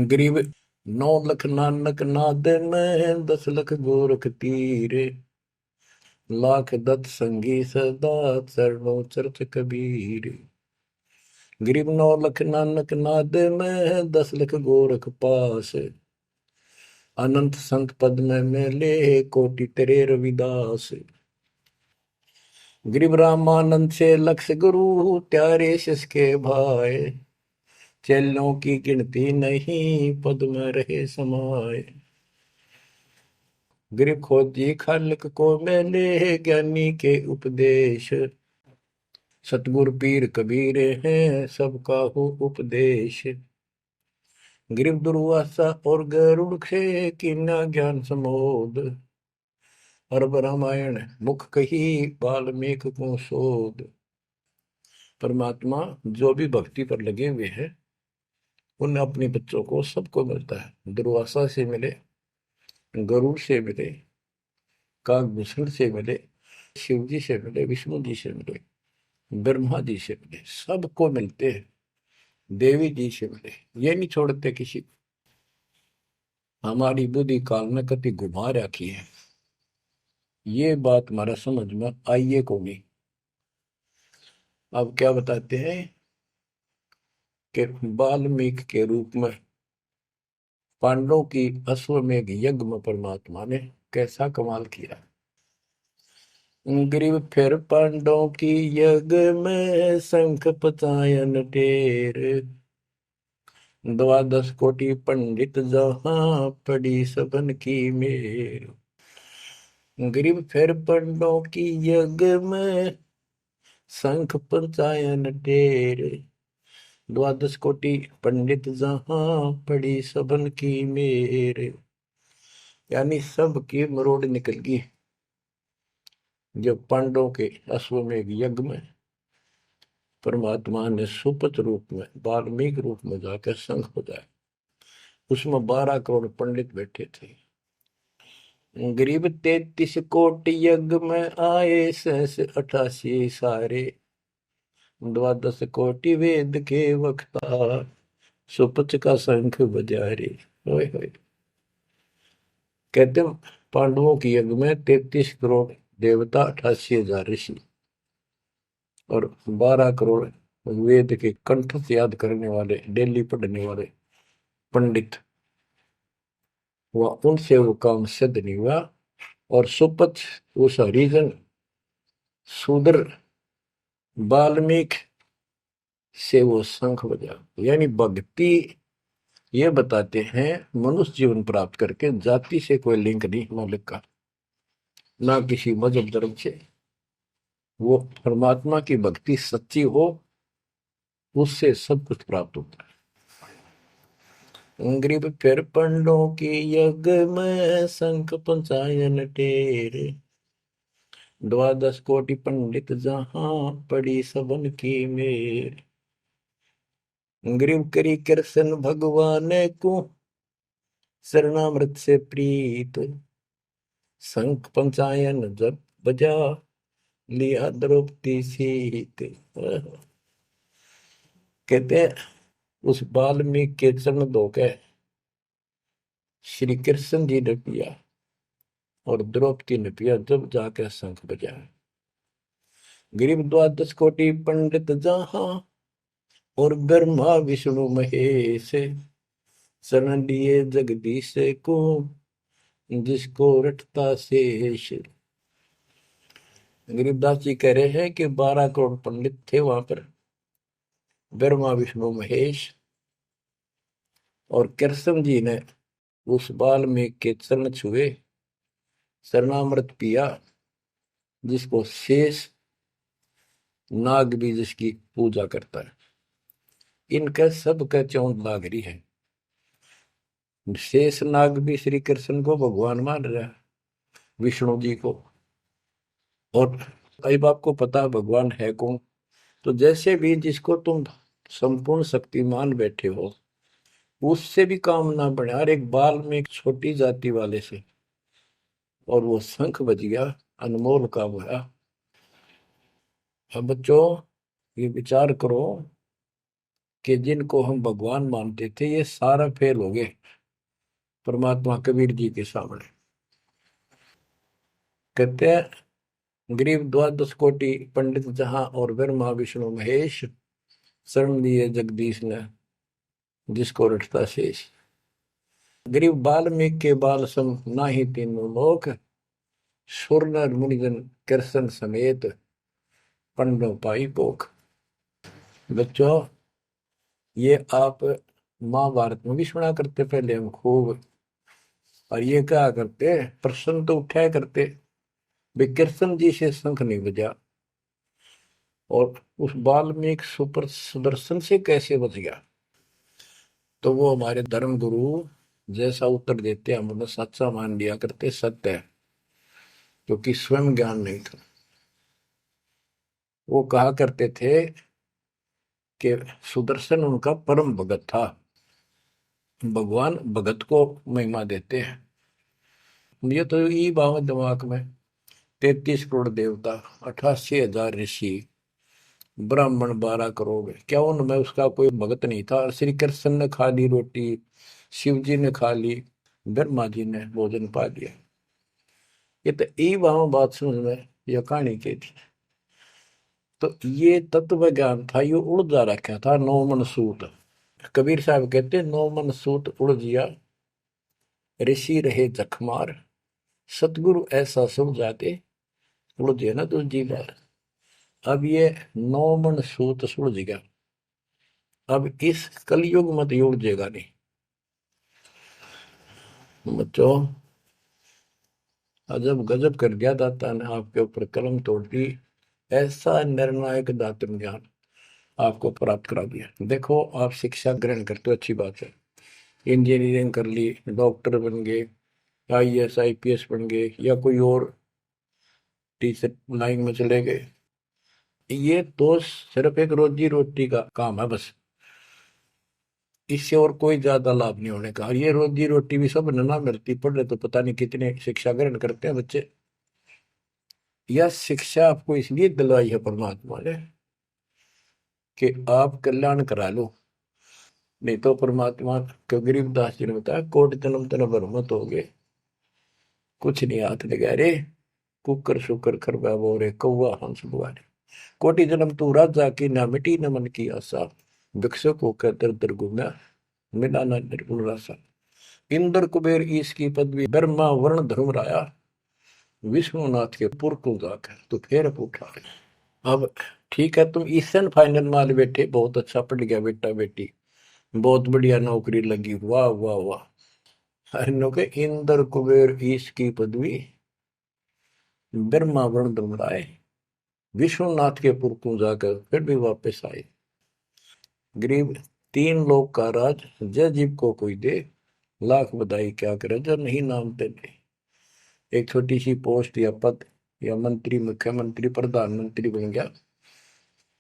गरीब 9 लाख नानक नाद में 10 लाख गोरख तीरे, लाख दत्त संगी सदा चरणों चरत कबीर। गरीब 9 लाख नानक नाद में 10 लाख गोरख पास, अनंत संत पद में मेले कोटि तेरे रविदास। गरीब रामानंद से लक्ष्य गुरु त्यारे शिष के भाई, चेलों की गिनती नहीं पद में रहे समाये। गरीब खोजी खालिक को मेले ज्ञानी के उपदेश, सतगुरु पीर कबीर हैं सबका हो उपदेश। गरीब दुर्वासा और गरुड़ से कीना ज्ञान समोद, अरब रामायण मुख कही वाल्मीकि को शोध। परमात्मा जो भी भक्ति पर लगे हुए हैं उन अपने बच्चों को सबको मिलता है। दुर्वासा से मिले, गरुड़ से मिले, काकभूषण से मिले, शिव जी से मिले, विष्णु जी से मिले, ब्रह्मा जी से मिले, सबको मिलते हैं। देवी जी से मिले, ये नहीं छोड़ते किसी को। हमारी बुद्धि काल में कति घुमा रखी है, ये बात हमारा समझ में आइए को नहीं। अब क्या बताते हैं कि वाल्मीकि के रूप में पांडवों की अश्वमेध यज्ञ में परमात्मा ने कैसा कमाल किया। ग्रीव फिर पांडवों की यज्ञ में शंख पचायन टेर, 12 कोटि पंडित जहां पड़ी सबन की मेर। ग्रीव फिर पांडवों की यज्ञ में शंख पचायन टेर, 12 कोटि पंडित जहां पड़ी सबन की मेर। यानी सबकी मरोड़ निकल गई जब पांडवों के अश्वमेध यज्ञ में परमात्मा ने सुपत रूप में वाल्मीकि रूप में जाकर शंख बजाया। उसमें 12 करोड़ पंडित बैठे थे। गरीब 33 कोटि यज्ञ में आए सहस 88 सारे, 12 कोटि वेद के वक्ता सुपच का शंख बजा रे। होए होए। कहते पांडवों की यज्ञ में 33 करोड़ देवता, 88,000 ऋषि और 12 करोड़ वेद के कंठ से याद करने वाले, डेली पढ़ने वाले पंडित। वह उनसे वो काम सिद्ध नहीं हुआ। और सुपथ उस हरिजन शूद्र वाल्मीकि से वो शंख बजा, यानी भक्ति ये बताते हैं मनुष्य जीवन प्राप्त करके जाति से कोई लिंक नहीं मालिक का, ना किसी मजहब धर्म से। वो परमात्मा की भक्ति सच्ची हो, उससे सब कुछ प्राप्त होता है। ग्रीब फिर पंडों की यज्ञ में शंख पंचायन टेर, द्वादश कोटि पंडित जहां पड़ी सबन की मेर। ग्रीव करी कृष्ण भगवान को शरणामृत से प्रीत, शंख पंचायन जब बजा लिया द्रौपदी सीत। कहते हैं उस वाल्मीकि के चरण धोके श्री कृष्ण जी ने पिया और द्रौपदी ने पिया, जब जाकर शंख बजा। गरीब द्वादश कोटि पंडित जहां और ब्रह्मा विष्णु महेश, शरण लिए जगदीश को जिसको रटता शेष। गरीबदास जी कह रहे हैं कि 12 करोड़ पंडित थे वहां पर, ब्रह्मा विष्णु महेश, और कृष्ण जी ने उस वाल्मीकि के चरण छुए, शरणामृत पिया, जिसको शेष नाग भी जिसकी पूजा करता है। इनका सबका चौंध लाग रही है। शेष नाग भी श्री कृष्ण को भगवान मान रहा है, विष्णु जी को। और अब आपको पता भगवान है कौन, तो जैसे भी जिसको तुम संपूर्ण शक्तिमान बैठे हो, उससे भी काम ना बढ़े, हर एक बाल में एक छोटी जाति वाले से, और वो शंख बज गया, अनमोल काम हुआ। अब बच्चों ये विचार करो कि जिनको हम भगवान मानते थे ये सारा फेल हो गए परमात्मा कबीर जी के सामने। कहते हैं गरीब द्वादश कोटि पंडित जहां और ब्रह्मा विष्णु महेश, शरण लिए जगदीश ने जिसको रटता शेष। गरीब वाल्मीकि के बाल सम नाही तीनों लोक, सुर नर मुनिजन कृष्ण समेत पंडों पाई पोख। बच्चों ये आप महाभारत में भी सुना करते पहले हम खूब, और ये क्या करते प्रश्न तो उठाया करते, कृष्ण जी से शंख नहीं बजा और उस वाल्मीकि सुपर सुदर्शन से कैसे बच गया। तो वो हमारे धर्म गुरु जैसा उत्तर देते हम उन्हें सच्चा मान लिया करते, सत्य है, क्योंकि स्वयं ज्ञान नहीं था। वो कहा करते थे कि सुदर्शन उनका परम भगत था। भगवान भगत को महिमा देते हैं। ये तो ये बात दिमाग में, 33 करोड़ देवता, 88,000 ऋषि, ब्राह्मण 12 करोड़, क्या उनमें उसका कोई भगत नहीं था। श्री कृष्ण ने खा ली रोटी, शिव जी ने खा ली, ब्रह्मा जी ने भोजन पा लिया। ये तो ई वहां बात समझ में यह कहानी की थी। तो ये तत्व ज्ञान था, ये उड़ जा रखा था। 9 मन सूत, कबीर साहब कहते 9 मन सूत उड़ जिया, ऋषि रहे जखमार, सतगुरु ऐसा सब जाते उड़ जे ना दूसरी बार। अब ये 9 मन सूत सुलझ गया, अब इस कलयुग में तो ये उड़जेगा नहीं। बच्चों अजब गजब कर दिया दाता ने आपके ऊपर कलम तोड़ दी, ऐसा निर्णायक दातन ज्ञान आपको प्राप्त करा दिया। देखो आप शिक्षा ग्रहण करते हो, अच्छी बात है, इंजीनियरिंग कर ली, डॉक्टर बन गए, IAS IPS बन गए, या कोई और टीचर लाइन में चले गए। ये तो सिर्फ एक रोजी रोटी का काम है बस, इससे और कोई ज्यादा लाभ नहीं होने का। और ये रोजी रोटी भी सब ना मिलती, पढ़ रहे तो पता नहीं कितने शिक्षा ग्रहण करते हैं बच्चे। यह शिक्षा आपको इसलिए दिलवाई है परमात्मा ने कि आप कल्याण करा लो, नहीं तो परमात्मा को गरीबदास जी ने बताया कोट जन्म तन भ्रमत हो गए, कुछ नहीं हाथ लगा रे, कुकर शुकर खरबा बोरे कौआ हंस बुआरे। कोटि जन्म तू राजा की ना मिटी न मन की आशा, भिक्षुक होकर दर दर घूमा मिला न निर्गुण रासा। इंद्र कुबेर ईश की पदवी, ब्रह्मा वर्ण धर्म राया, विष्णुनाथ के पुर को जाकर तो फिर पूछा। अब ठीक है, तुम ईसन फाइनल माल बैठे, बहुत अच्छा पढ़ गया बेटा बेटी, बहुत बढ़िया नौकरी लगी, वाह वाह वाह। अरे के इंद्र कुबेर ईश की पदवी ब्रह्मा वरुण धुमराए, विश्वनाथ के पुर को जाकर फिर भी वापस आए। गरीब तीन लोग का राज जय जीव को कोई दे, लाख बधाई क्या करे जो नहीं नाम तेरे। एक छोटी सी पोस्ट या पद या मंत्री, मुख्यमंत्री, प्रधानमंत्री बन गया,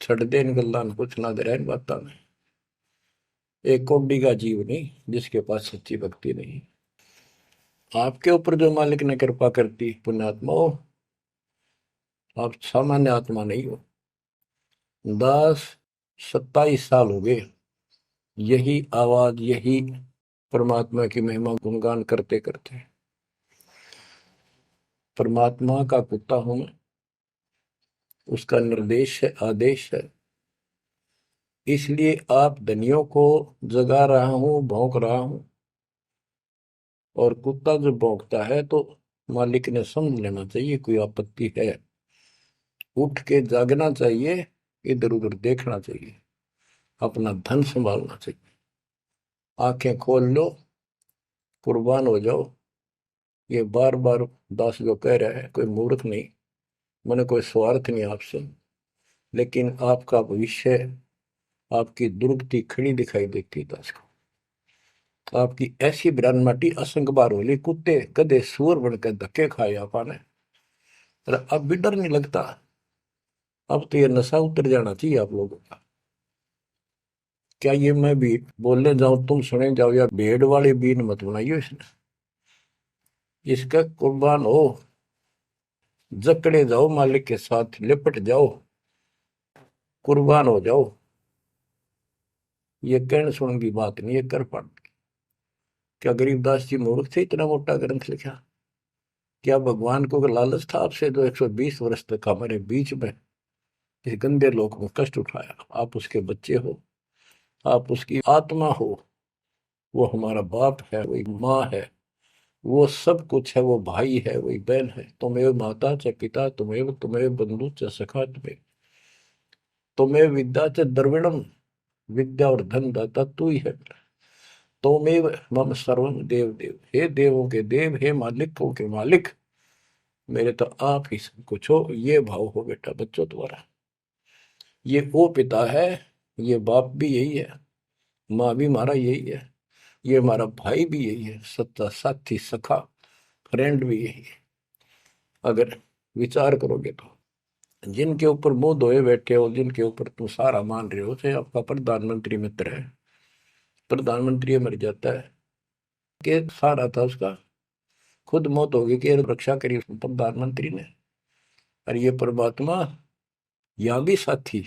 छड़ दे इन गल्लां कुछ ना दे इन बातों में। एक कौड़ी का जीव नहीं जिसके पास सच्ची भक्ति नहीं। आपके ऊपर जो मालिक ने कृपा करती, पुण्यात्मा हो, आप सामान्य आत्मा नहीं हो। 10-27 साल हो गए यही आवाज, यही परमात्मा की महिमा गुणगान करते करते। परमात्मा का कुत्ता हूं मैं, उसका निर्देश है, आदेश है, इसलिए आप धनियों को जगा रहा हूं, भौंक रहा हूं। और कुत्ता जब भौंकता है तो मालिक ने समझ लेना चाहिए कोई आपत्ति है, उठ के जागना चाहिए, इधर उधर देखना चाहिए, अपना धन संभालना चाहिए। आंखें खोल लो, कुर्बान हो जाओ। ये बार बार दास जो कह रहा है, कोई मूर्ख नहीं, मैंने कोई स्वार्थ नहीं आपसे, लेकिन आपका भविष्य, आपकी दुर्गति खड़ी दिखाई देती है दास को। आपकी ऐसी बिरान माटी असंग बार होली, कुत्ते गधे सुअर बनकर धक्के खाए आपने, अब भी डर नहीं लगता। अब तो ये नशा उतर जाना चाहिए आप लोगों का। क्या ये मैं भी बोलने जाऊं तुम सुने जाओ, या भेड़ वाले बीन मत बनाइयो इसने। इसका कुर्बान हो, जकड़े जाओ, मालिक के साथ लिपट जाओ, कुर्बान हो जाओ। ये कहने सुन की बात नहीं, ये कर पड़। क्या गरीबदास जी मूर्ख थे इतना मोटा ग्रंथ लिखा? क्या भगवान को लालच था आपसे जो 120 वर्ष तक हमारे बीच में इस गंदे लोक में कष्ट उठाया? आप उसके बच्चे हो, आप उसकी आत्मा हो, वो हमारा बाप है, वही माँ है, वो सब कुछ है, वो भाई है, वही बहन है। तुम्हें माता च पिता, तुम्हें बंधु च सखा, तुम्हें विद्या च द्रविणम, विद्या और धन दाता तू ही है। तोमेव मम सर्वम देव देव, हे देवों के देव, हे मालिकों के मालिक, मेरे तो आप ही सब कुछ हो। ये भाव हो बेटा बच्चों तुम्हारा। ये वो पिता है, ये बाप भी यही है, माँ भी हमारा यही है, ये हमारा भाई भी यही है, सच्चा साथी सखा फ्रेंड भी यही है। अगर विचार करोगे तो जिनके ऊपर मुंह धोए बैठे हो, जिनके ऊपर तुम सारा मान रहे हो, चाहे आपका प्रधानमंत्री मित्र है, प्रधानमंत्री मर जाता है कि सारा था उसका, खुद मौत होगी कि रक्षा करी प्रधानमंत्री ने। और ये परमात्मा, या भी साथी,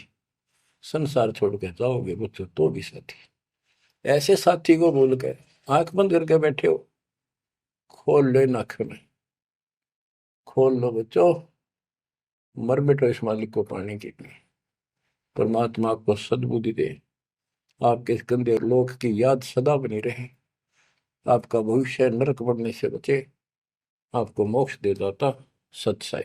संसार छोड़ के जाओगे बच्चों तो भी साथी। ऐसे साथी को भूल कर आंख बंद करके बैठे हो, खोल लो नाक में, खोल लो बच्चों, मर बैठो इस मालिक को पाने के लिए। परमात्मा आपको सद्बुद्धि दे, आपके इस गंदे लोक की याद सदा बनी रहे, आपका भविष्य नरक बनने से बचे, आपको मोक्ष दे दाता सत्साई।